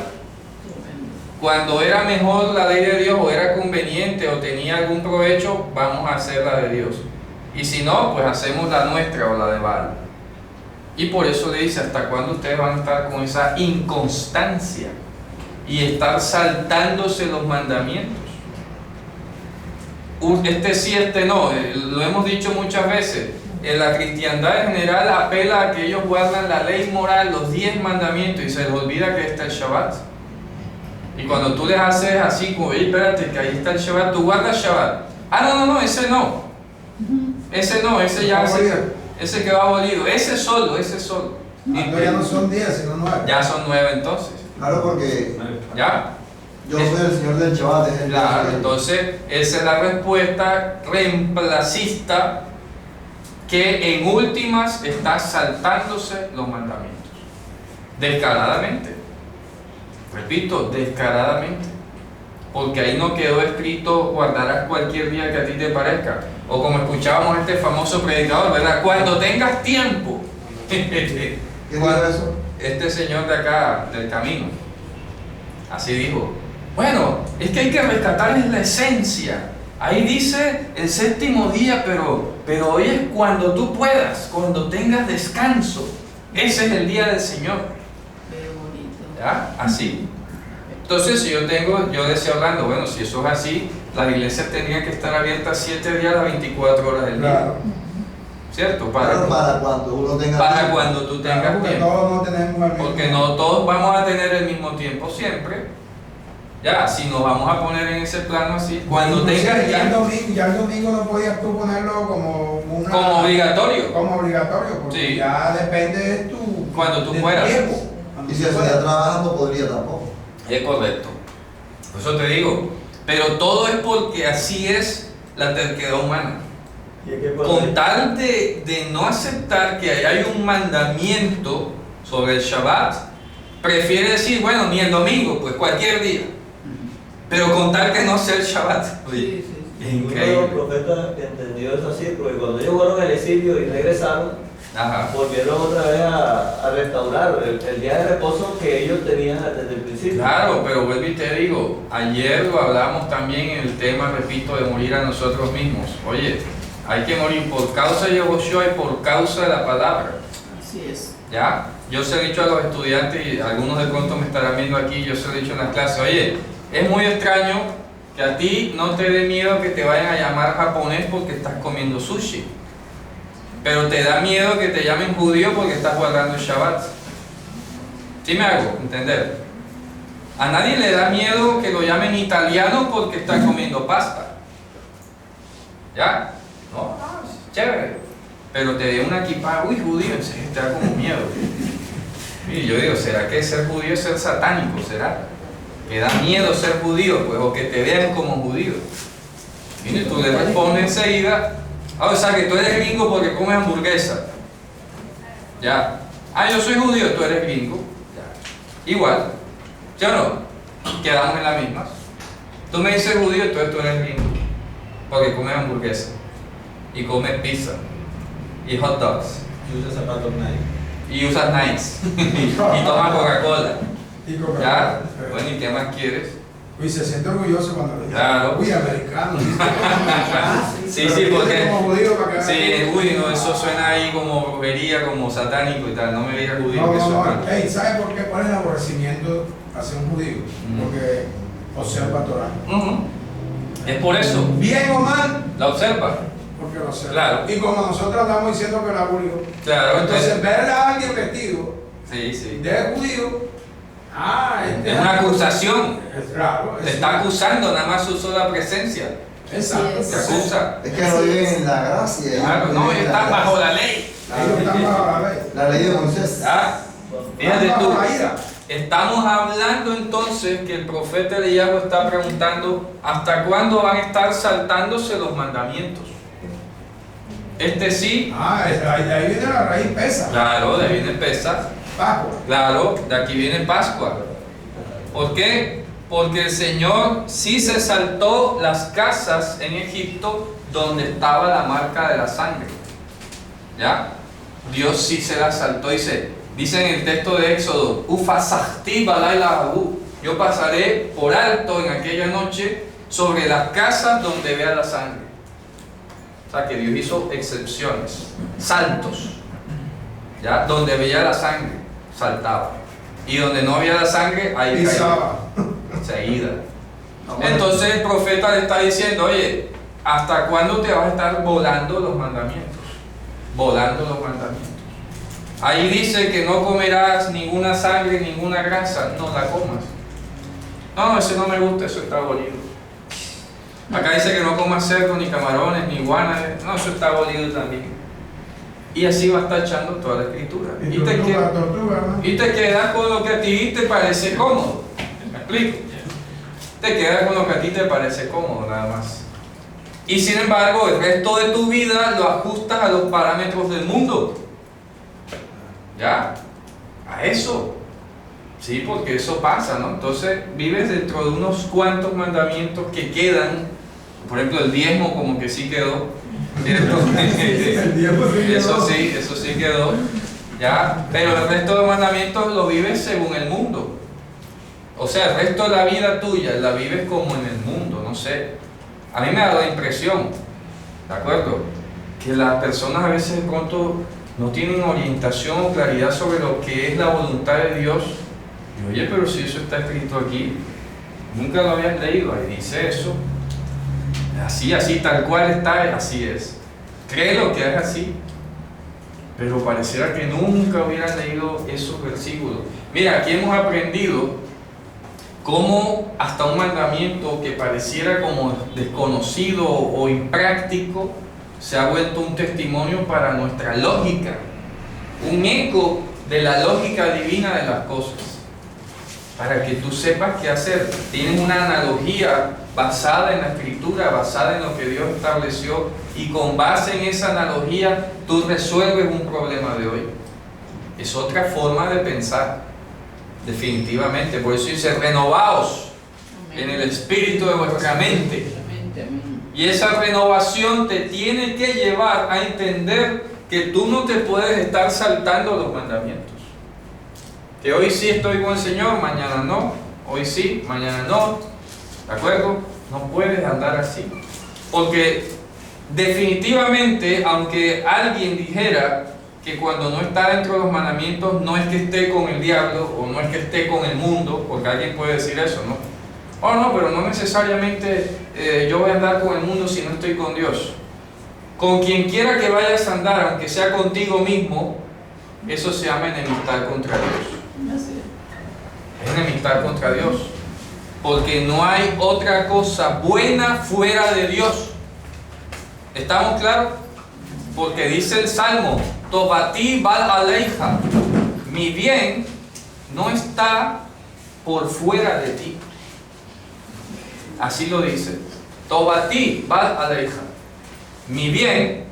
Cuando era mejor la ley de Dios, o era conveniente, o tenía algún provecho, vamos a hacer la de Dios. Y si no, pues hacemos la nuestra o la de Baal. Y por eso le dice, ¿hasta cuándo ustedes van a estar con esa inconstancia y estar saltándose los mandamientos? Este sí, este no, lo hemos dicho muchas veces. En la cristiandad en general apela a que ellos guardan la ley moral, los 10 mandamientos, y se les olvida que está el Shabbat. Y cuando tú les haces así, como, espérate, que ahí está el Shabbat, tú guardas Shabbat. Ah, no, ese no. Ese no, ese ya, ese que va abolido. Ese solo. No, ya no son 10, sino 9. Ya son 9 entonces. Claro, porque ¿Ya? yo soy el señor del Shabbat. es el Claro, Dios. entonces esa es la respuesta reemplacista que en últimas está saltándose los mandamientos. Descaradamente. Repito, descaradamente. Porque ahí no quedó escrito guardarás cualquier día que a ti te parezca. O como escuchábamos a este famoso predicador, ¿verdad? Cuando tengas tiempo. ¿Qué dijo eso? Este señor de acá, del camino, así dijo: bueno, es que hay que rescatarles la esencia. Ahí dice el séptimo día, pero hoy es cuando tú puedas, cuando tengas descanso. Ese es el día del Señor. Qué bonito. ¿Ya? Así. Entonces, si yo decía hablando, bueno, si eso es así, las iglesias tendrían que estar abiertas 7 días a las 24 horas del día. Claro. ¿Cierto? Claro, para cuando uno tenga para tiempo. cuando tú tengas Claro, porque tiempo. todos no tenemos el mismo. Porque no todos vamos a tener el mismo tiempo siempre. Ya, si nos vamos a poner en ese plano así, cuando tengas ya tiempo, el domingo no podías tú ponerlo como como obligatorio. Como obligatorio, porque Sí. ya depende de tu Cuando tú del puedas. tiempo. Cuando Y si tú ese puedas. día trabaja, no podría tampoco. Es correcto. Por eso te digo. Pero todo es porque así es la terquedad humana. Y es que Con tal de no aceptar que hay un mandamiento sobre el Shabbat, prefiere decir, bueno, ni el domingo, pues cualquier día. Pero con tal que no sea el Shabbat. Oye, Sí, sí. es Ninguno de los increíble. profetas entendió eso así, porque cuando ellos fueron al exilio y regresaron, Ajá. volvieron otra vez a restaurar el día de reposo que ellos tenían desde el principio. Claro, pero vuelvo y te digo, ayer lo hablamos también en el tema, repito, de morir a nosotros mismos. Oye, hay que morir por causa de Yehoshua y por causa de la palabra. Así es. ¿Ya? Yo se he dicho a los estudiantes, y algunos de pronto me estarán viendo aquí, yo se lo he dicho en la clase, oye, es muy extraño que a ti no te dé miedo que te vayan a llamar japonés porque estás comiendo sushi, pero te da miedo que te llamen judío porque estás guardando el Shabbat. ¿Sí me hago entender? A nadie le da miedo que lo llamen italiano porque está comiendo pasta. ¿Ya? No, chévere. Pero te dé una kippah, uy, judío, en serio te da como miedo. Y yo digo, ¿será que ser judío es ser satánico? ¿Será? ¿Que da miedo ser judío? Pues, o que te vean como judío. Y tú le respondes enseguida, o sea, que tú eres gringo porque comes hamburguesa. Ya. Ah, yo soy judío, tú eres gringo. Ya. Igual. ¿Sí o no? Quedamos en la misma. Tú me dices judío, entonces tú eres gringo. Porque comes hamburguesa. Y comes pizza. Y hot dogs. Y usa zapatos Nike. Y usas Nikes. Y tomas Coca-Cola. Y como- ¿Ya? Bueno, ¿y qué más quieres? Uy, se siente orgulloso cuando le dice, Claro. uy, americano. Sí, sí, porque... Como judío para que Sí, uy, no, eso suena ahí como brujería, como satánico y tal. No me digas judío, No, que eso no, es no. malo. Hey, ¿sabes por qué? ¿Cuál es el aborrecimiento hacia un judío? Porque observa Torah. Ujú. Es por eso. Bien o mal, La observa. porque lo observa. Claro. Y como nosotros andamos diciendo que la abolió, Claro, entonces ver a alguien vestido Sí, sí. de judío, Es una acusación. Claro, Te está acusando, nada más usó la presencia. Exacto. Sí, Te acusa. Es que no viven en la gracia. Claro, ellos no, viven en están la bajo gracia. la ley. Ellos están bajo la ley. La ley de Moisés. ¿Ah? Fíjate Están tú. bajo la ira. Estamos hablando entonces que el profeta Eliyahu está preguntando ¿hasta cuándo van a estar saltándose los mandamientos? Este sí, De ahí viene la raíz pesa. claro, de ahí viene pesa. Pascua. Claro, de aquí viene Pascua. ¿Por qué? Porque el Señor sí se saltó las casas en Egipto donde estaba la marca de la sangre. ¿Ya? Dios sí se las saltó. Dice en el texto de Éxodo, Ufasahti balailahu, yo pasaré por alto en aquella noche sobre las casas donde vea la sangre. O sea que Dios hizo excepciones, saltos. ¿Ya? Donde veía la sangre, saltaba. Y donde no había la sangre, ahí caía. Seguida. Entonces el profeta le está diciendo, oye, ¿hasta cuándo te vas a estar volando los mandamientos? Volando los mandamientos. Ahí dice que no comerás ninguna sangre, ninguna grasa, no la comas. No, ese no me gusta, eso está abolido. Acá dice que no comas cerdo, ni camarones, ni iguanas, no, eso está abolido también. Y así va a estar echando toda la escritura. Y te quedas con lo que a ti te parece cómodo. ¿Me explico? Te quedas con lo que a ti te parece cómodo, nada más. Y sin embargo, el resto de tu vida lo ajustas a los parámetros del mundo. ¿Ya? A eso. Sí, porque eso pasa, ¿no? Entonces vives dentro de unos cuantos mandamientos que quedan. Por ejemplo, el diezmo como que sí quedó. Eso sí quedó. ¿Ya? Pero el resto de los mandamientos lo vives según el mundo. O sea, el resto de la vida tuya la vives como en el mundo, no sé. A mí me da la impresión, ¿de acuerdo? Que las personas a veces de pronto no tienen orientación o claridad sobre lo que es la voluntad de Dios. Y oye, pero si eso está escrito aquí, nunca lo habían leído, ahí dice eso. Así, tal cual está, así es. Créelo que es así. Pero pareciera que nunca hubieran leído esos versículos. Mira, aquí hemos aprendido cómo hasta un mandamiento que pareciera como desconocido o impráctico se ha vuelto un testimonio para nuestra lógica, un eco de la lógica divina de las cosas, para que tú sepas qué hacer. Tienes una analogía basada en la escritura, basada en lo que Dios estableció, y con base en esa analogía tú resuelves un problema de hoy. Es otra forma de pensar, definitivamente. Por eso dice, renovaos en el espíritu de vuestra mente. Y esa renovación te tiene que llevar a entender que tú no te puedes estar saltando los mandamientos. Que hoy sí estoy con el Señor, mañana no. Hoy sí, mañana no. ¿De acuerdo? No puedes andar así. Porque definitivamente, aunque alguien dijera que cuando no está dentro de los mandamientos no es que esté con el diablo o no es que esté con el mundo, porque alguien puede decir eso, ¿no? Oh, no, pero no necesariamente yo voy a andar con el mundo si no estoy con Dios. Con quien quiera que vayas a andar, aunque sea contigo mismo, eso se llama enemistad contra Dios. Es enemistad contra Dios. Porque no hay otra cosa buena fuera de Dios. ¿Estamos claros? Porque dice el Salmo, Tobati bal aleija, mi bien no está por fuera de ti. Así lo dice. Tobati bal aleija, mi bien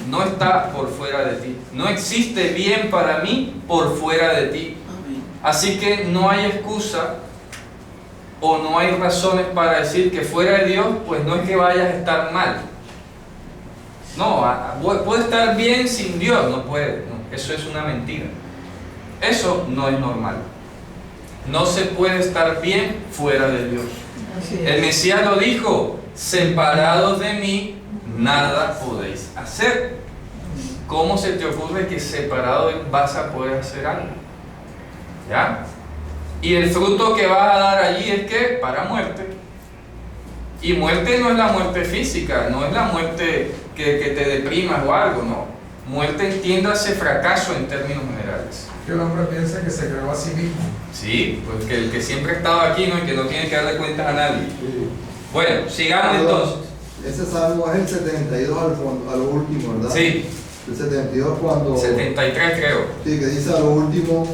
no está por fuera de ti. No existe bien para mí por fuera de ti. Así que no hay excusa o no hay razones para decir que fuera de Dios, pues no es que vayas a estar mal. No, puede estar bien sin Dios, no puede. No, eso es una mentira. Eso no es normal. No se puede estar bien fuera de Dios. El Mesías lo dijo, separados de mí, nada podéis hacer. ¿Cómo se te ocurre que separado vas a poder hacer algo? ¿Ya? Y el fruto que vas a dar allí es que para muerte. Y muerte no es la muerte física, no es la muerte que te deprimas o algo, no. Muerte, entiéndase, fracaso en términos generales. Que el hombre piensa que se creó a sí mismo. Sí, pues que el que siempre ha estado aquí, ¿no? Y que no tiene que darle cuentas a nadie. Sí. Bueno, sigamos entonces. Ese salmo es el 72 a lo último, ¿verdad? Sí. El 72 cuando... 73 creo. Sí, que dice a lo último...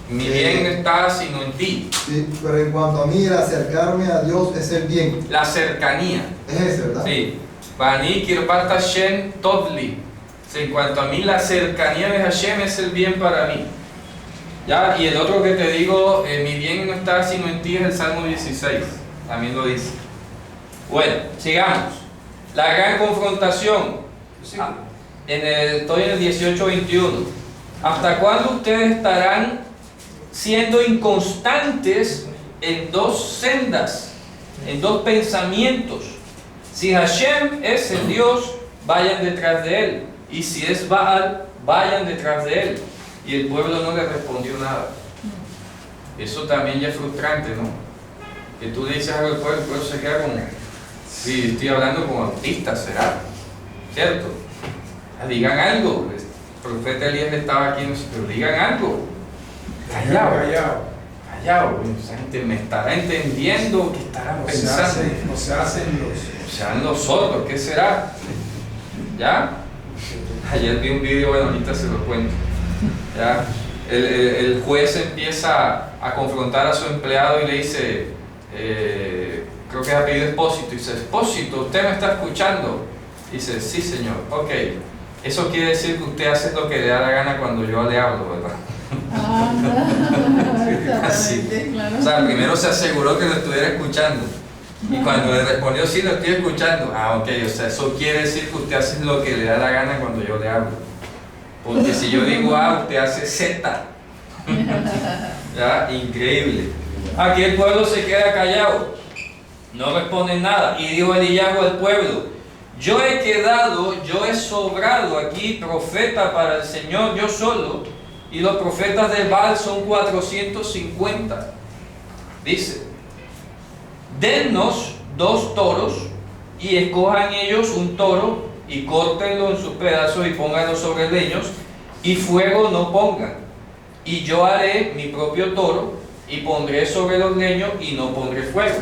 Mi bien no está sino en ti. Sí, pero en cuanto a mí, el acercarme a Dios es el bien. La cercanía. Es ese, ¿verdad? Sí. Bani kirbat Hashem tovli. En cuanto a mí, la cercanía de Hashem es el bien para mí. Ya, y el otro que te digo, mi bien no está sino en ti, es el Salmo 16, también lo dice. Bueno, sigamos. La gran confrontación. Estoy en el 18-21. ¿Hasta cuándo ustedes estarán siendo inconstantes en dos sendas, en dos pensamientos? Si Hashem es el Dios, vayan detrás de él. Y si es Baal, vayan detrás de él. Y el pueblo no le respondió nada. Eso también ya es frustrante, ¿no? Que tú le dices algo al pueblo, el pueblo se queda como, sí, estoy hablando con autistas, será, ¿cierto? Digan algo. El profeta Elías estaba aquí, pero digan algo. Callado. Esa gente me estará entendiendo, que estarán pensando. Sean los sordos, ¿qué será? ¿Ya? Ayer vi un video, bueno, ahorita se lo cuento. ¿Ya? El juez empieza a confrontar a su empleado y le dice, creo que es apellido Espósito, y dice, Espósito, ¿usted me está escuchando? Dice, sí señor, ok. Eso quiere decir que usted hace lo que le da la gana cuando yo le hablo, ¿verdad? Así. Claro. O sea, primero se aseguró que lo estuviera escuchando. Y cuando le respondió, sí, lo estoy escuchando. Ah, ok, o sea, eso quiere decir que usted hace lo que le da la gana cuando yo le hablo. Porque si yo digo A, usted hace Z. ¿Ya? Increíble. Aquí el pueblo se queda callado. No responden nada. Y dijo Eliyahu al pueblo, yo he sobrado aquí profeta para el Señor, yo solo, y los profetas de Baal son 450. Dice, dennos 2 toros y escojan ellos un toro y córtenlo en sus pedazos y pónganlo sobre leños y fuego no pongan. Y yo haré mi propio toro y pondré sobre los leños y no pondré fuego.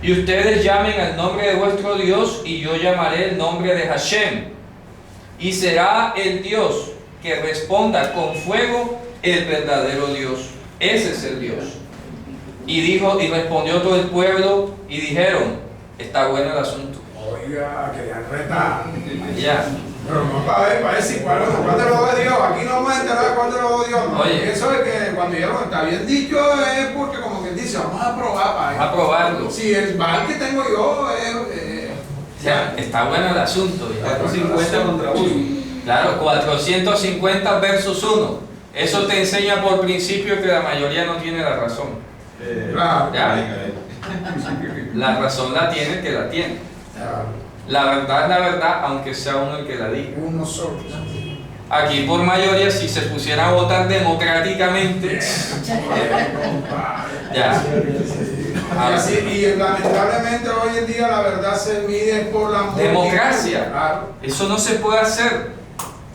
Y ustedes llamen al nombre de vuestro Dios y yo llamaré el nombre de Hashem. Y será el Dios que responda con fuego el verdadero Dios. Ese es el Dios. Y respondió todo el pueblo y dijeron, está bueno el asunto. Oiga, que ya reta. Ya. Pero no para decir cuál te lo de Dios. Aquí no vamos a enterar cuál te lo de Dios. No. Oye. Eso es que cuando dijeron está bien dicho es porque como que dice, vamos a probar para Vamos a probarlo. Si el mal que tengo yo es... Ya, está bueno el asunto. 450 contra 1. Claro, 450 versus 1. Eso te enseña por principio que la mayoría no tiene la razón. Claro. ¿Ya? La razón la tiene el que la tiene. Claro. La verdad es la verdad, aunque sea uno el que la diga. Uno solo. Aquí por mayoría, si se pusieran a votar democráticamente, ya. Y, así, y lamentablemente hoy en día la verdad se mide por la Democracia. Claro. Eso no se puede hacer.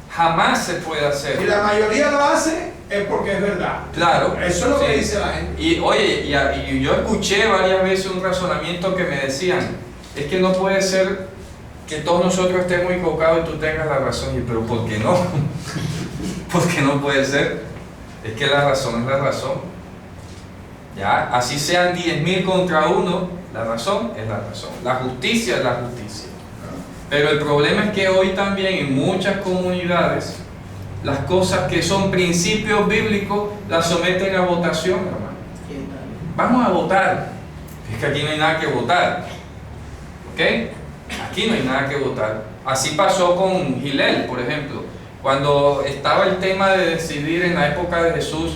Jamás se puede hacer. Si la mayoría lo hace es porque es verdad. Claro. Eso es lo que Sí. dice la gente. Y oye, y yo escuché varias veces un razonamiento que me decían, es que no puede ser que todos nosotros estemos equivocados y tú tengas la razón. Y pero ¿por qué no? ¿Por qué no puede ser? Es que la razón es la razón. Ya, así sean 10.000 contra 1, la razón es la razón. La justicia es la justicia. Pero el problema es que hoy también en muchas comunidades las cosas que son principios bíblicos las someten a votación, hermano. Vamos a votar. Es que aquí no hay nada que votar. ¿Ok? Aquí no hay nada que votar. Así pasó con Hillel, por ejemplo. Cuando estaba el tema de decidir en la época de Jesús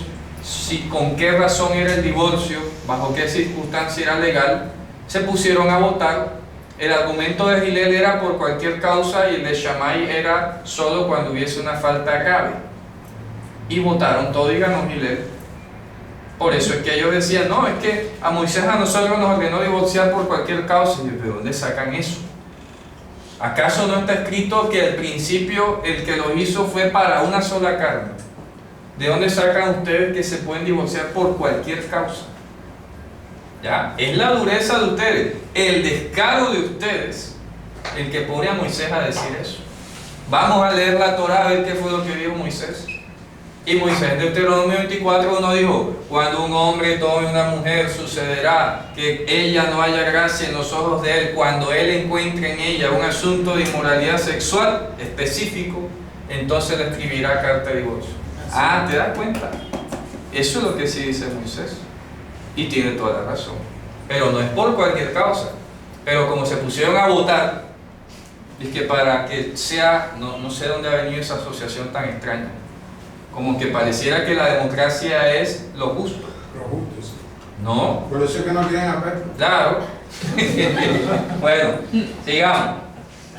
con qué razón era el divorcio, bajo qué circunstancia era legal, se pusieron a votar. El argumento de Hillel era por cualquier causa y el de Shammai era solo cuando hubiese una falta grave. Y votaron todo y ganó Hillel. Por eso es que ellos decían, no, es que a Moisés a nosotros nos ordenó divorciar por cualquier causa. Y ¿de dónde sacan eso? ¿Acaso no está escrito que al principio el que lo hizo fue para una sola carne? ¿De dónde sacan ustedes que se pueden divorciar por cualquier causa? ¿Ya? Es la dureza de ustedes, el descaro de ustedes, el que pone a Moisés a decir eso. Vamos a leer la Torá a ver qué fue lo que dijo Moisés. Y Moisés en Deuteronomio 24:1 dijo, cuando un hombre tome una mujer sucederá que ella no haya gracia en los ojos de él cuando él encuentre en ella un asunto de inmoralidad sexual específico, entonces le escribirá carta de divorcio. Ah, ¿te das cuenta? Eso es lo que sí dice Moisés. Y tiene toda la razón. Pero no es por cualquier causa. Pero como se pusieron a votar, es que para que sea, no sé dónde ha venido esa asociación tan extraña. Como que pareciera que la democracia es lo justo. Lo justo, sí. No. Por eso es que no quieren a Petro. Claro. Bueno, sigamos.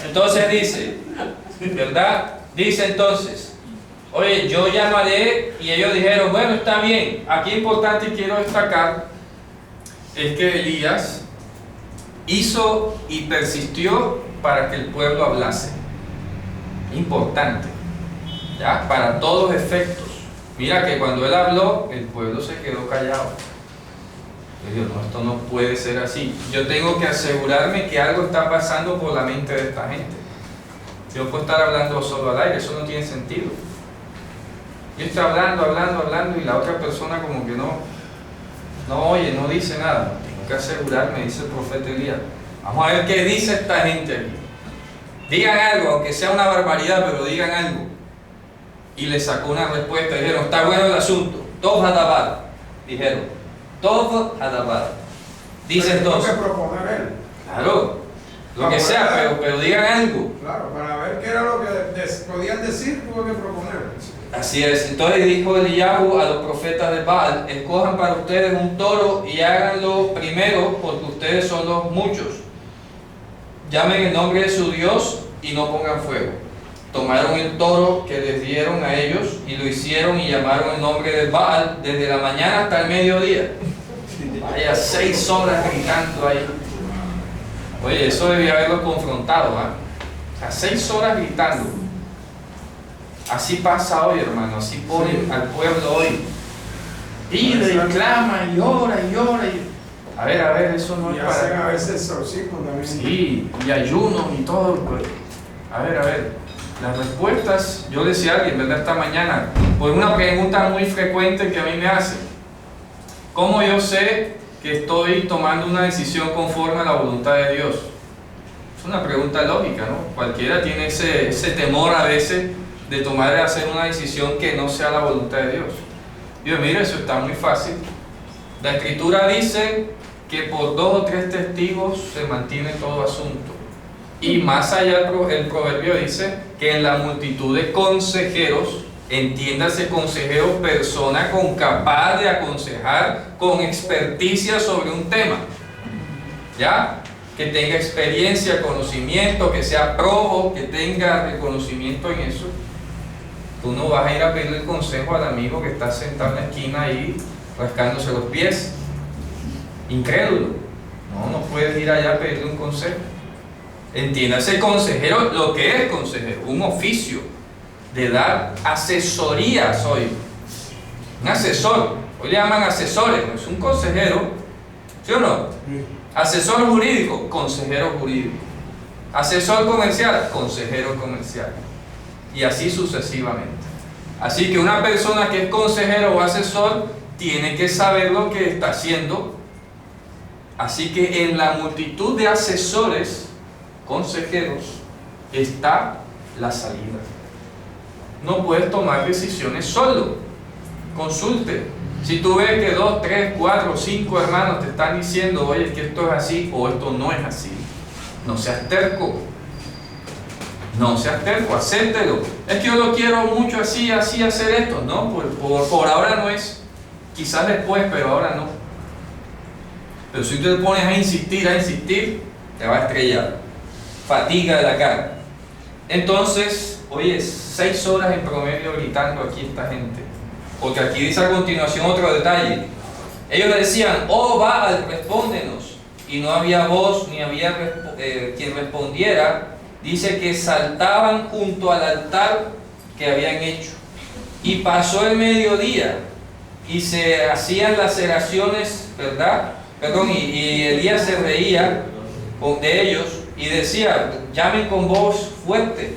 Entonces dice, ¿verdad? Dice entonces, oye, yo llamaré, y ellos dijeron, bueno, está bien. Aquí importante y quiero destacar es que Elías hizo y persistió para que el pueblo hablase. Importante, ¿ya? Para todos efectos. Mira que cuando él habló, el pueblo se quedó callado. Yo digo, no, esto no puede ser así. Yo tengo que asegurarme que algo está pasando por la mente de esta gente. Yo puedo estar hablando solo al aire, eso no tiene sentido. Yo estoy hablando y la otra persona como que no oye, no dice nada. Tengo que asegurarme, dice el profeta Elías. Vamos a ver qué dice esta gente aquí. Digan algo, aunque sea una barbaridad, pero digan algo. Y le sacó una respuesta, dijeron, está bueno el asunto. Todos Hadabad, dijeron. Todos Hadabad. Dice entonces. Tiene que proponer él. Claro, lo que sea, pero digan algo. Claro, para ver qué era lo que podían decir, tuvo que proponer. Así es. Entonces dijo Eliyahu a los profetas de Baal, escojan para ustedes un toro y háganlo primero, porque ustedes son los muchos. Llamen el nombre de su Dios y no pongan fuego. Tomaron el toro que les dieron a ellos y lo hicieron y llamaron el nombre de Baal desde la mañana hasta el mediodía. Vaya, 6 horas gritando ahí. Oye, eso debía haberlo confrontado, ¿ah? O sea, 6 horas gritando. Así pasa hoy, hermano, así ponen al pueblo hoy. Pide y clama y ora y ora. A ver, eso no Y es hacen para... a veces exorcismo también. Sí, y ayuno y todo. Pues. A ver, las respuestas, yo decía a alguien, ¿verdad? Esta mañana, por una pregunta muy frecuente que a mí me hacen. ¿Cómo yo sé que estoy tomando una decisión conforme a la voluntad de Dios? Es una pregunta lógica, ¿no? Cualquiera tiene ese temor a veces de hacer una decisión que no sea la voluntad de Dios. Yo, mire, eso está muy fácil. La Escritura dice que por 2 o 3 testigos se mantiene todo asunto. Y más allá el proverbio dice que en la multitud de consejeros, entiéndase consejero, persona capaz de aconsejar con experticia sobre un tema, ¿ya? Que tenga experiencia, conocimiento, que sea probo, que tenga reconocimiento en eso. Tú no vas a ir a pedirle consejo al amigo que está sentado en la esquina ahí rascándose los pies, incrédulo. No puedes ir allá a pedirle un consejo. Entiéndase consejero, lo que es consejero, un oficio de dar asesorías hoy. Un asesor, hoy le llaman asesores, no es un consejero, ¿sí o no? Asesor jurídico, consejero jurídico. Asesor comercial, consejero comercial. Y así sucesivamente. Así que una persona que es consejero o asesor tiene que saber lo que está haciendo. Así que en la multitud de asesores, consejeros, está la salida. No puedes tomar decisiones solo. Consulte. Si tú ves que 2, 3, 4, 5 hermanos te están diciendo, oye, es que esto es así o esto no es así, no seas terco. No seas terco, acéptelo. Es que yo lo quiero mucho así hacer esto. No, por ahora no es. Quizás después, pero ahora no. Pero si tú te pones a insistir, te va a estrellar. Fatiga de la carne. Entonces, oye, 6 horas en promedio gritando aquí esta gente. Porque aquí dice a continuación otro detalle. Ellos decían, oh Baal, respóndenos. Y no había voz, ni había quien respondiera. Dice que saltaban junto al altar que habían hecho. Y pasó el mediodía y se hacían laceraciones, ¿verdad? Y Elías se reía de ellos y decía, llamen con voz fuerte,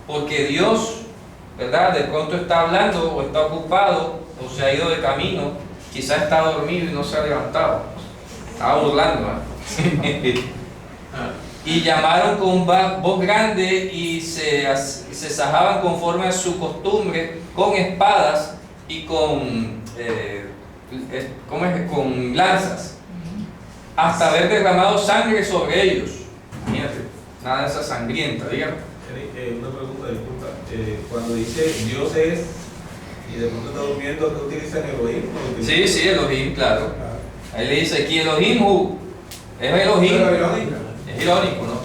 porque Dios, ¿verdad? De pronto está hablando o está ocupado o se ha ido de camino, quizás está dormido y no se ha levantado. Estaba burlando, ¿eh? Y llamaron con voz grande y se sajaban conforme a su costumbre con espadas y con, ¿cómo es? Con lanzas, hasta haber derramado sangre sobre ellos. Imagínate, nada de esa sangrienta, dígame. Una pregunta, disculpa. Cuando dice Dios es, y de pronto está durmiendo, ¿qué utilizan Elohim? Sí, sí, Elohim, claro. Ahí le dice aquí Elohim, es Elohim. Es irónico, ¿no?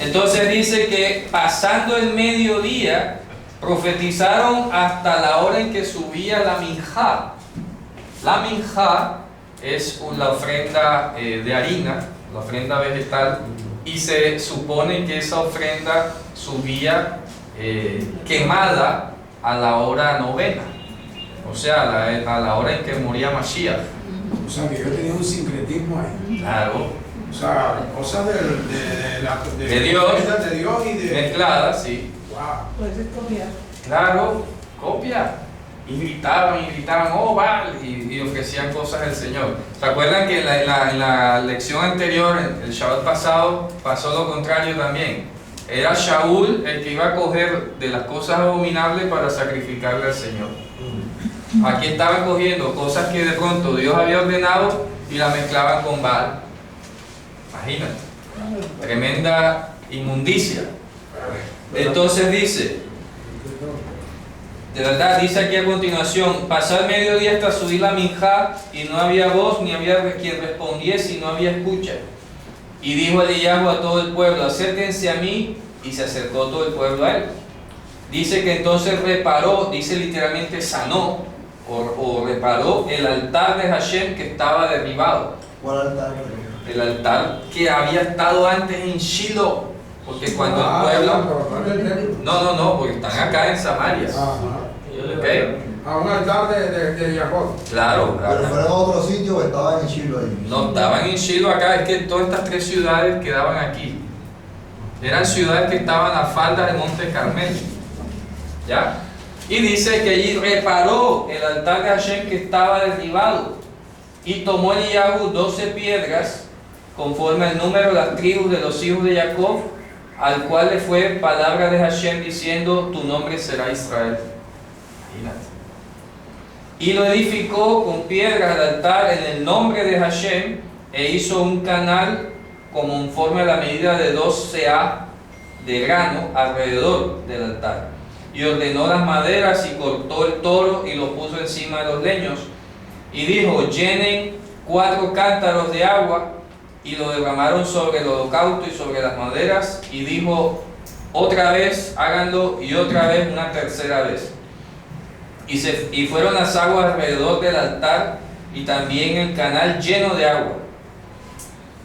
Entonces dice que pasando el mediodía, profetizaron hasta la hora en que subía la minjá. La minjá es la ofrenda de harina, la ofrenda vegetal, y se supone que esa ofrenda subía quemada a la hora novena, o sea, a la hora en que moría Mashiach. O sea, que yo tenía un sincretismo ahí. Claro. O sea, cosas de Dios y de... Mezcladas, sí. Wow. Pues es copiar. Claro, copia. Y gritaban, oh, vale, y ofrecían cosas al Señor. ¿Se acuerdan que en la lección anterior, el Shabbat pasado, pasó lo contrario también? Era Shaul el que iba a coger de las cosas abominables para sacrificarle al Señor. Aquí estaban cogiendo cosas que de pronto Dios había ordenado y las mezclaban con Baal. Imagínate, tremenda inmundicia. Entonces dice, de verdad, dice aquí a continuación, pasó el mediodía hasta subir la minjá, y no había voz, ni había quien respondiese, y no había escucha. Y dijo Eliyahu a todo el pueblo, acérquense a mí, y se acercó todo el pueblo a él. Dice que entonces reparó, dice literalmente sanó, o reparó el altar de Hashem que estaba derribado. ¿Cuál altar? El altar que había estado antes en Shiloh, porque cuando el pueblo... No, porque están acá en Samaria. ¿Okay? A un altar de Jacob. Claro, ¿Pero fueron a otro sitio o estaban en Shiloh ahí? no estaban en Shiloh acá, es que todas estas tres ciudades quedaban aquí. Eran ciudades que estaban a falda del Monte Carmelo. ¿Ya? Y dice que allí reparó el altar de Hashem que estaba derribado. Y tomó Eliyahu 12 piedras, conforme al número de las tribus de los hijos de Jacob, al cual le fue palabra de Hashem diciendo, tu nombre será Israel. Imagínate. Y lo edificó con piedras al altar en el nombre de Hashem, e hizo un canal conforme a la medida de 2 seah de grano alrededor del altar. Y ordenó las maderas y cortó el toro y lo puso encima de los leños. Y dijo, llenen 4 cántaros de agua, y lo derramaron sobre el holocausto y sobre las maderas. Y dijo, otra vez háganlo, y otra vez, una tercera vez. Y fueron las aguas alrededor del altar, y también el canal lleno de agua.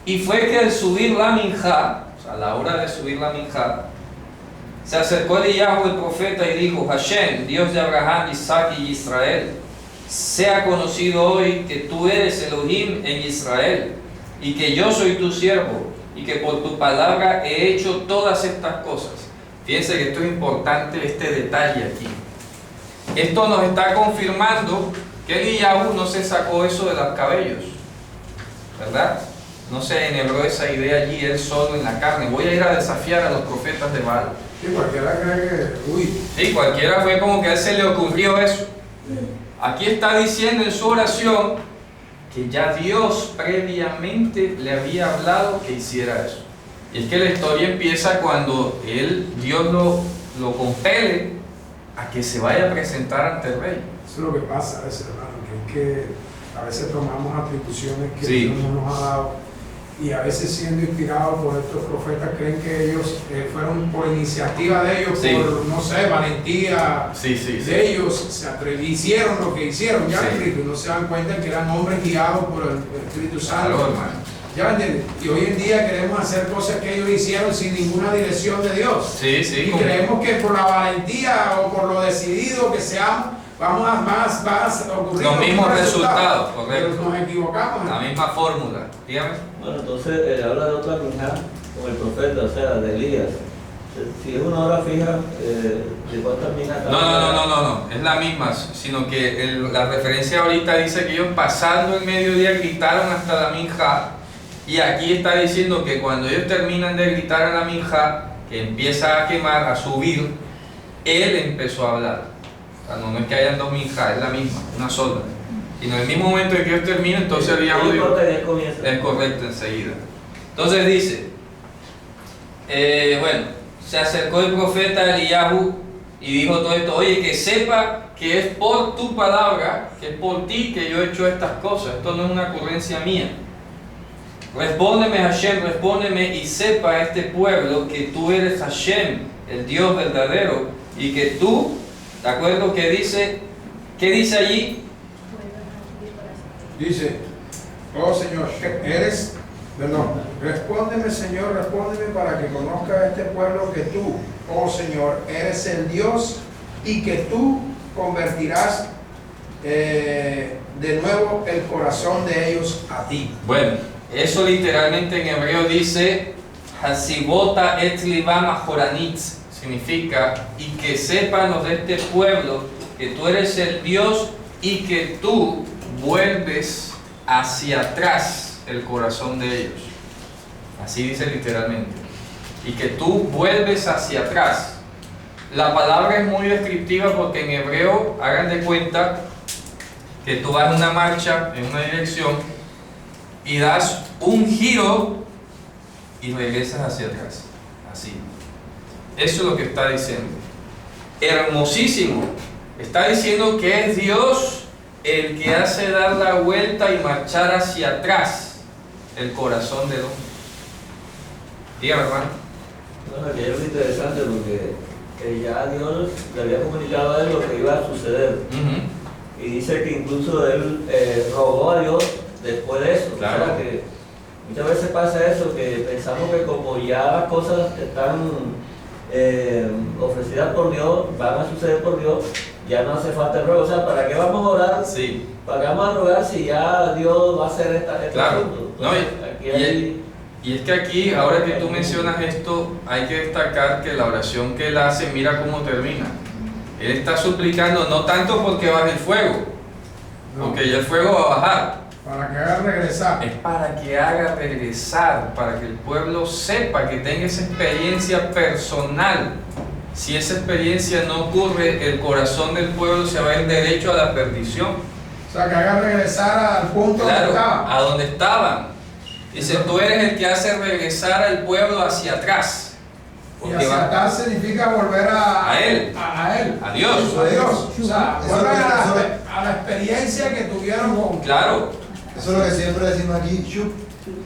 Y fue que al subir la minjá, o sea, a la hora de subir la minjá, se acercó Eliyahu el profeta y dijo, Hashem, Dios de Abraham, Isaac y Israel, sea conocido hoy que tú eres Elohim en Israel, y que yo soy tu siervo, y que por tu palabra he hecho todas estas cosas. Fíjense que esto es importante, este detalle aquí. Esto nos está confirmando que Eliyahu no se sacó eso de los cabellos, ¿verdad? No se enhebró esa idea allí él solo en la carne. Voy a ir a desafiar a los profetas de Baal. Sí, cualquiera cree que... Uy. Sí, cualquiera fue como que a él se le ocurrió eso. Aquí está diciendo en su oración que ya Dios previamente le había hablado que hiciera eso. Y es que la historia empieza cuando Dios lo compele a que se vaya a presentar ante el rey. Eso es lo que pasa a veces, hermano, que a veces tomamos atribuciones que Sí. Dios no nos ha dado, y a veces siendo inspirados por estos profetas creen que ellos fueron por iniciativa de ellos, Sí. por, no sé, valentía Sí. de ellos, se hicieron lo que hicieron, ya Sí. escrito, y no se dan cuenta que eran hombres guiados por el Espíritu Santo. Claro, hermano. ¿Ya me entiendes? Y hoy en día queremos hacer cosas que ellos hicieron sin ninguna dirección de Dios. Sí, Y creemos que por la valentía o por lo decidido que seamos, vamos a ocurrir los mismos resultados, correcto. Pero nos equivocamos. La misma fórmula. Dígame. Bueno, entonces habla de otra minjá con el profeta, o sea, de Elías. Si es una hora fija, ¿de cuántas minjas? No, es la misma, sino que la referencia ahorita dice que ellos pasando el mediodía gritaron hasta la minjá, y aquí está diciendo que cuando ellos terminan de gritar a la minjá, que empieza a quemar, a subir, él empezó a hablar. no es que hayan dos minjas, es la misma, una sola. Y en el mismo momento en que Dios termina, entonces Eliyahu dijo, es correcto enseguida. Entonces dice, bueno, se acercó el profeta Eliyahu y dijo todo esto: oye, que sepa que es por tu palabra, que es por ti que yo he hecho estas cosas, esto no es una ocurrencia mía. Respóndeme, Hashem, respóndeme, y sepa este pueblo que tú eres Hashem, el Dios verdadero, y que tú, ¿de acuerdo? ¿Qué dice allí? Dice, oh Señor, respóndeme, Señor, respóndeme para que conozca este pueblo que tú, oh Señor, eres el Dios y que tú convertirás de nuevo el corazón de ellos a ti. Bueno, eso literalmente en hebreo dice Hasibota et libam ajoranitz, significa y que sepan los de este pueblo que tú eres el Dios y que tú vuelves hacia atrás el corazón de ellos. Así dice literalmente. Y que tú vuelves hacia atrás. La palabra es muy descriptiva porque en hebreo, hagan de cuenta que tú vas en una marcha, en una dirección, y das un giro y regresas hacia atrás. Así. Eso es lo que está diciendo. Hermosísimo. Está diciendo que es Dios el que hace dar la vuelta y marchar hacia atrás el corazón del hombre. Dígame, hermano. No, que es interesante porque ya Dios le había comunicado a él lo que iba a suceder. Y dice que incluso él rogó a Dios después de eso. Claro. O sea que muchas veces pasa eso, que pensamos que como ya las cosas están ofrecidas por Dios, van a suceder por Dios, ya no hace falta el ruego. O sea, ¿para qué vamos a orar? Sí. ¿Para qué vamos a rogar si ya Dios va a hacer este Claro. asunto? No, y es que aquí, ahora que tú mencionas esto, hay que destacar que la oración que él hace, mira cómo termina. Él está suplicando no tanto porque baje el fuego, porque ya el fuego va a bajar. Para que haga regresar. Es para que haga regresar, para que el pueblo sepa, que tenga esa experiencia personal. Si esa experiencia no ocurre, el corazón del pueblo se va a ir derecho a la perdición. O sea, que haga regresar al punto donde estaba. A donde estaban. Dice, tú eres el que hace regresar al pueblo hacia atrás. Y hacia atrás significa volver a él. A él. A Dios. A Dios. O sea, vuelven a la experiencia que tuvieron con. Claro. Eso es lo que siempre decimos aquí, shup.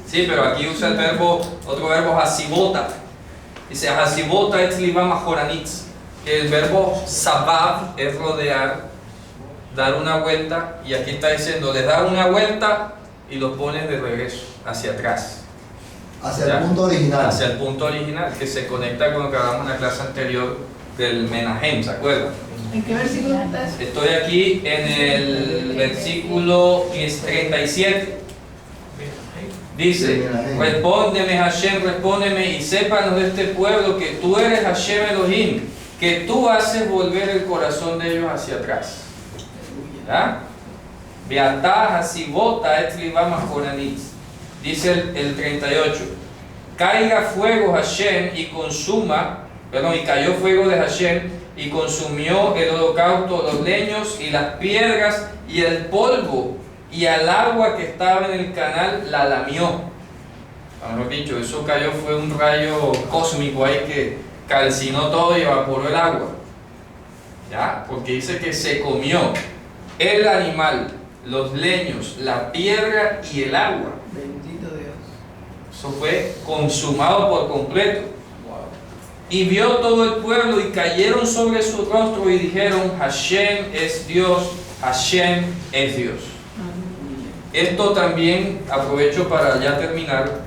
Sí, pero aquí usa el verbo, otro verbo, hasibota. Dice, hasibota et libam ajoranitz. Que el verbo sabab es rodear, dar una vuelta, y aquí está diciendo, les da una vuelta y los pones de regreso, hacia atrás. Hacia el punto original. Hacia el punto original, que se conecta con lo que hablamos en la clase anterior del Menahem, ¿se acuerdan? ¿En qué versículo está eso? Estoy aquí en el versículo 37. Dice, respóndeme Hashem, respóndeme, y sépanos de este pueblo que tú eres Hashem Elohim, que tú haces volver el corazón de ellos hacia atrás. ¿Ya? Beatá hasibota et libam ajoranitz. Dice el 38, caiga fuego Hashem y cayó fuego de Hashem y consumió el holocausto, los leños y las piedras y el polvo, y al agua que estaba en el canal la lamió. Mejor dicho, eso cayó, fue un rayo cósmico ahí que calcinó todo y evaporó el agua. ¿Ya? Porque dice que se comió el animal, los leños, la piedra y el agua. Bendito Dios. Eso fue consumado por completo. Y vio todo el pueblo y cayeron sobre su rostro y dijeron, Hashem es Dios, Hashem es Dios. Esto también, aprovecho para ya terminar,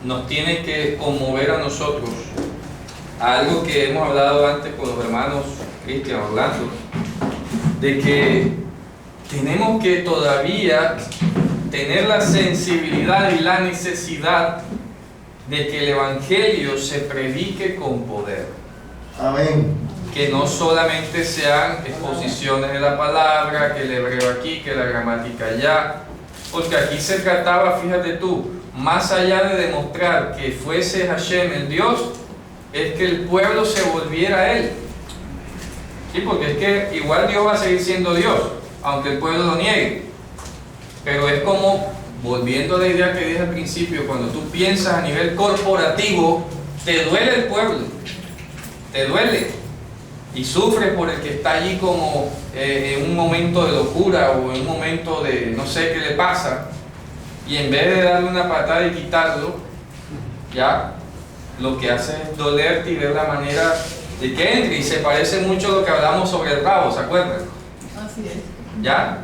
nos tiene que conmover a nosotros, a algo que hemos hablado antes con los hermanos Cristian, Orlando, de que tenemos que todavía tener la sensibilidad y la necesidad de que el Evangelio se predique con poder. Amén. Que no solamente sean exposiciones de la palabra, que el hebreo aquí, que la gramática allá, porque aquí se trataba, fíjate tú, más allá de demostrar que fuese Hashem el Dios, es que el pueblo se volviera a Él. Sí, porque es que igual Dios va a seguir siendo Dios, aunque el pueblo lo niegue. Pero es como, volviendo a la idea que dije al principio, cuando tú piensas a nivel corporativo, te duele el pueblo, te duele. Y sufres por el que está allí como en un momento de locura o en un momento de no sé qué le pasa. Y en vez de darle una patada y quitarlo, ya, lo que hace es dolerte y ver la manera de que entre. Y se parece mucho a lo que hablamos sobre el rabo, ¿se acuerdan? Así es. ¿Ya?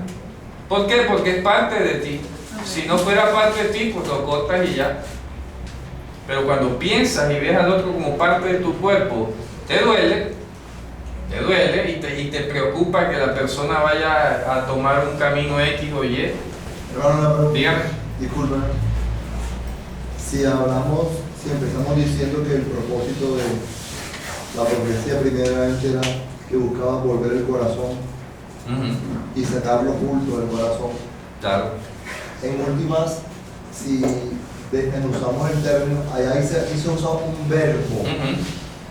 ¿Por qué? Porque es parte de ti. Si no fuera parte de ti, pues lo cortas y ya. Pero piensas y ves al otro como parte de tu cuerpo, te duele y te preocupa que la persona vaya a tomar un camino X o Y. Hermano, una pregunta. Dígame. Disculpen. Si empezamos diciendo que el propósito de la profecía primeramente era que buscaba volver el corazón y sacar lo oculto del corazón. Claro. En últimas, si desmenuzamos el término, allá se usa un verbo,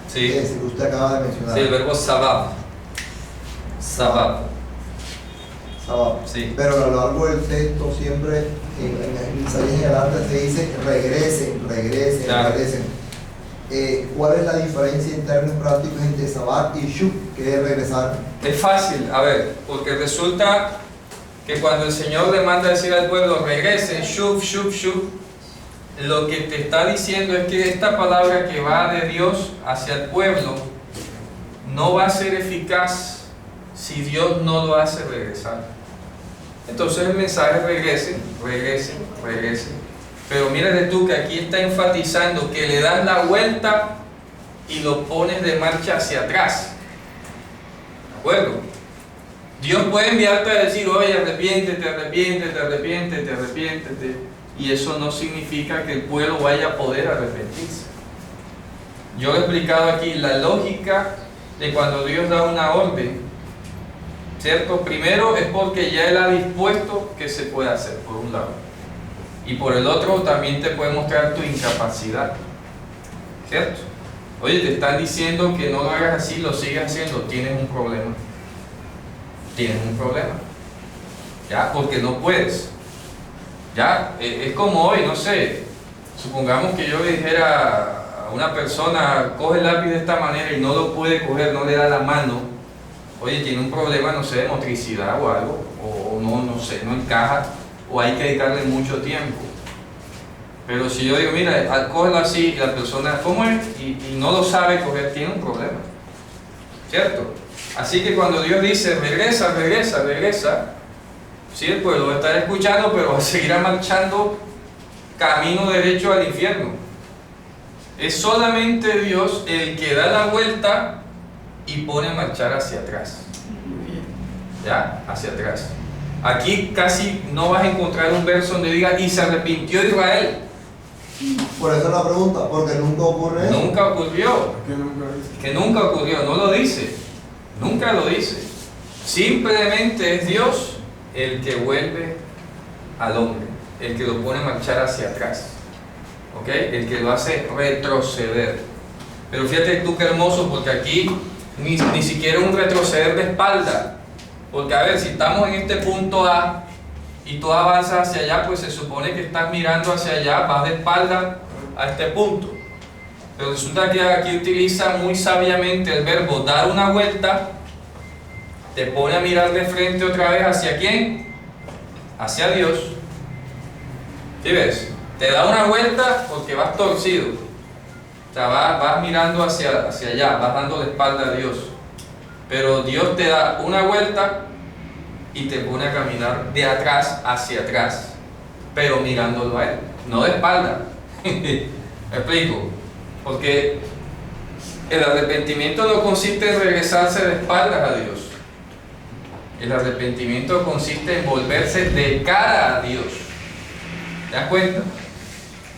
Sí. ese que usted acaba de mencionar. Sí, el verbo sabab. Sabab. Sabab. Sí. Pero a lo largo del texto siempre en Isaías en adelante se dice regresen. Claro. ¿Cuál es la diferencia en términos prácticos entre sabab y shub, que es regresar? Es fácil, a ver, porque resulta que cuando el Señor le manda a decir al pueblo regresen, shub, lo que te está diciendo es que esta palabra que va de Dios hacia el pueblo no va a ser eficaz si Dios no lo hace regresar. Entonces el mensaje es regresen. Pero mírate tú que aquí está enfatizando que le das la vuelta y lo pones de marcha hacia atrás. ¿De acuerdo? Dios puede enviarte a decir, oye, arrepiéntete. Y eso no significa que el pueblo vaya a poder arrepentirse. Yo he explicado aquí la lógica de cuando Dios da una orden, ¿cierto? Primero es porque ya Él ha dispuesto que se puede hacer, por un lado. Y por el otro también te puede mostrar tu incapacidad, ¿cierto? Oye, te están diciendo que no lo hagas así, lo sigues haciendo, tienes un problema. ¿Ya? Porque no puedes. Ya, es como hoy, no sé, supongamos que yo le dijera a una persona, coge el lápiz de esta manera y no lo puede coger, no le da la mano, oye, tiene un problema, no sé, de motricidad o algo, o no sé, no encaja, o hay que dedicarle mucho tiempo. Pero si yo digo, mira, cógelo así, y la persona, ¿cómo es? Y no lo sabe coger, tiene un problema, ¿cierto? Así que cuando Dios dice, regresa, sí, el pueblo va a estar escuchando, pero va a seguir marchando camino derecho al infierno. Es solamente Dios el que da la vuelta y pone a marchar hacia atrás. ¿Ya? Hacia atrás. Aquí casi no vas a encontrar un verso donde diga, y se arrepintió Israel. Por eso la pregunta, porque nunca ocurre eso. Nunca ocurrió. Que nunca ocurrió, no lo dice. Nunca lo dice. Simplemente es Dios el que vuelve al hombre, el que lo pone a marchar hacia atrás, ¿ok? El que lo hace retroceder. Pero fíjate tú qué hermoso, porque aquí ni siquiera un retroceder de espalda, porque a ver, si estamos en este punto A y tú avanzas hacia allá, pues se supone que estás mirando hacia allá, vas de espalda a este punto. Pero resulta que aquí utiliza muy sabiamente el verbo dar una vuelta, te pone a mirar de frente otra vez hacia ¿quién? Hacia Dios. ¿Sí ves? Te da una vuelta porque vas torcido. O sea, vas mirando hacia allá, vas dando la espalda a Dios. Pero Dios te da una vuelta y te pone a caminar de atrás hacia atrás, pero mirándolo a Él, no de espalda. ¿Me explico? Porque el arrepentimiento no consiste en regresarse de espaldas a Dios. El arrepentimiento consiste en volverse de cara a Dios. ¿Te das cuenta?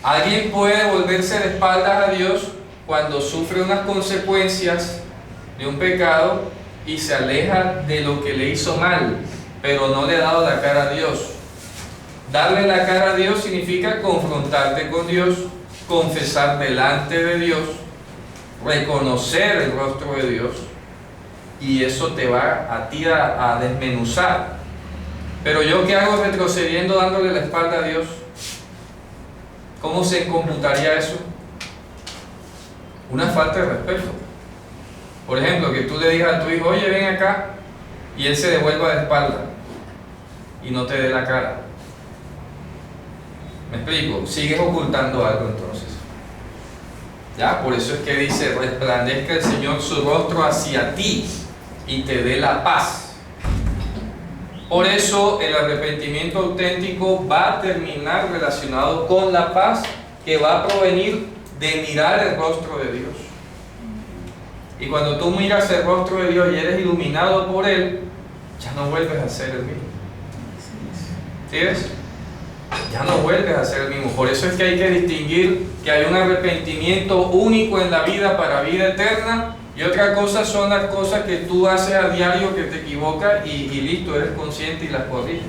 Alguien puede volverse de espaldas a Dios cuando sufre unas consecuencias de un pecado y se aleja de lo que le hizo mal, pero no le ha dado la cara a Dios. Darle la cara a Dios significa confrontarte con Dios, confesar delante de Dios, reconocer el rostro de Dios y eso te va a ti a desmenuzar. Pero yo, ¿qué hago retrocediendo, dándole la espalda a Dios? ¿Cómo se computaría eso? Una falta de respeto. Por ejemplo, que tú le digas a tu hijo, oye, ven acá, y él se devuelva de espalda y no te dé la cara. ¿Me explico? Sigues ocultando algo entonces. ¿Ya? Por eso es que dice, resplandezca el Señor su rostro hacia ti y te dé la paz. Por eso el arrepentimiento auténtico va a terminar relacionado con la paz que va a provenir de mirar el rostro de Dios. Y cuando tú miras el rostro de Dios y eres iluminado por Él, ya no vuelves a ser el mismo. ¿Sí ves? Ya no vuelves a ser el mismo. Por eso es que hay que distinguir que hay un arrepentimiento único en la vida para vida eterna, y otra cosa son las cosas que tú haces a diario que te equivocas y listo, eres consciente y las corriges.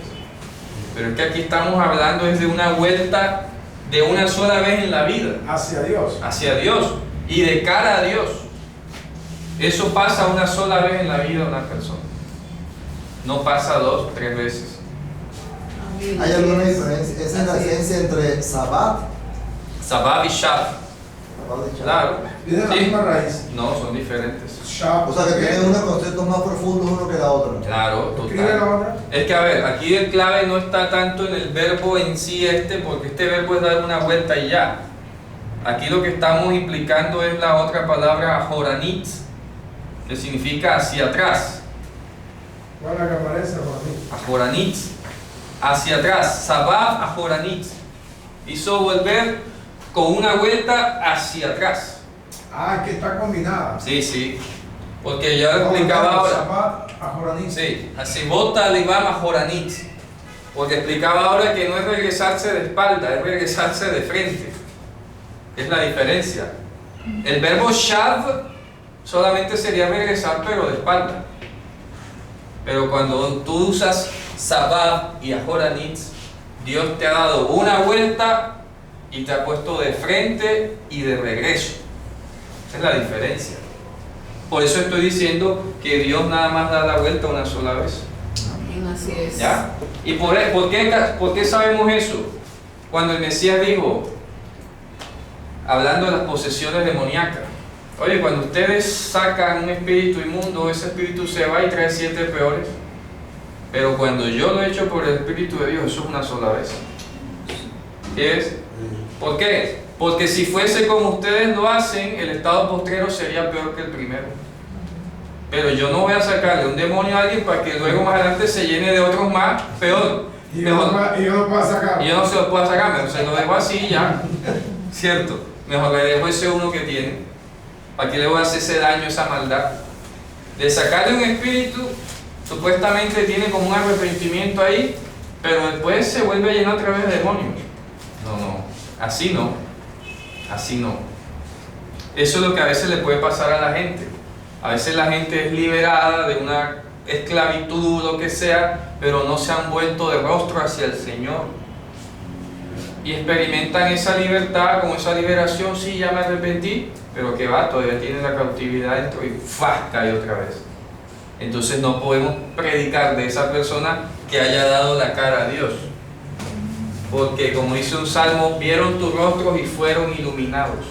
Pero es que aquí estamos hablando es de una vuelta de una sola vez en la vida. Hacia Dios. Hacia Dios y de cara a Dios. Eso pasa una sola vez en la vida de una persona. No pasa 2, 3 veces. ¿Hay alguna diferencia? ¿Esa es la diferencia entre Sabbat? Sabbat y Shabbat. Claro. ¿Tienen la misma raíz? No, son diferentes. Shabbat. O sea que tienen unos conceptos más profundos uno que la otra. Claro, ¿Escribe la total. otra? Es que a ver, aquí el clave no está tanto en el verbo en sí porque este verbo es dar una vuelta y ya. Aquí lo que estamos implicando es la otra palabra ajoranit, que significa hacia atrás. ¿Cuál es la que aparece para mí? Ajoranit, hacia atrás. Sabbat ajoranit. Hizo volver con una vuelta hacia atrás. Ah, es que está combinada. Sí, sí. Porque ya lo explicaba ahora. Shabbat a Joranit. Sí, así vota Libam ajoranit. Porque explicaba ahora que no es regresarse de espalda, es regresarse de frente. Es la diferencia. El verbo shav solamente sería regresar, pero de espalda. Pero cuando tú usas sabbat y ajoranit, Dios te ha dado una vuelta y te ha puesto de frente y de regreso. Esa es la diferencia. Por eso estoy diciendo que Dios nada más da la vuelta una sola vez. Amén, así es. ¿Ya? ¿Y por qué sabemos eso? Cuando el Mesías dijo, hablando de las posesiones demoníacas, oye, cuando ustedes sacan un espíritu inmundo, ese espíritu se va y trae 7 peores. Pero cuando yo lo he hecho por el Espíritu de Dios, eso es una sola vez. ¿Qué es? ¿Por qué? Porque si fuese como ustedes lo hacen, el estado postrero sería peor que el primero. Pero yo no voy a sacarle un demonio a alguien para que luego más adelante se llene de otros más, peor. Y yo no puedo sacar. Y yo no se lo puedo sacar, mejor se lo dejo así y ya. ¿Cierto? Mejor le dejo ese uno que tiene. ¿Para qué le voy a hacer ese daño, esa maldad? De sacarle un espíritu, supuestamente tiene como un arrepentimiento ahí, pero después se vuelve a llenar otra vez de demonios. No, así no. Así no. Eso es lo que a veces le puede pasar a la gente. A veces la gente es liberada de una esclavitud o lo que sea, pero no se han vuelto de rostro hacia el Señor. Y experimentan esa libertad, como esa liberación, sí, ya me arrepentí, pero que va, todavía tiene la cautividad dentro y ¡fua! Cae otra vez. Entonces no podemos predicar de esa persona que haya dado la cara a Dios. Porque como dice un salmo, vieron tus rostros y fueron iluminados.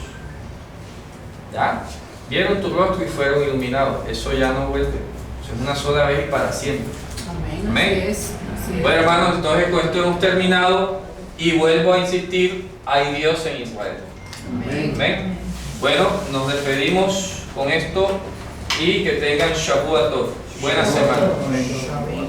¿Ya? Vieron tu rostro y fueron iluminados. Eso ya no vuelve. Eso es una sola vez y para siempre. Amén. Amén. Así es. Bueno, hermanos, entonces con esto hemos terminado y vuelvo a insistir, hay Dios en Israel. Amén. Amén. Bueno, nos despedimos con esto y que tengan Shavuot Tov. Buena semana. Amén.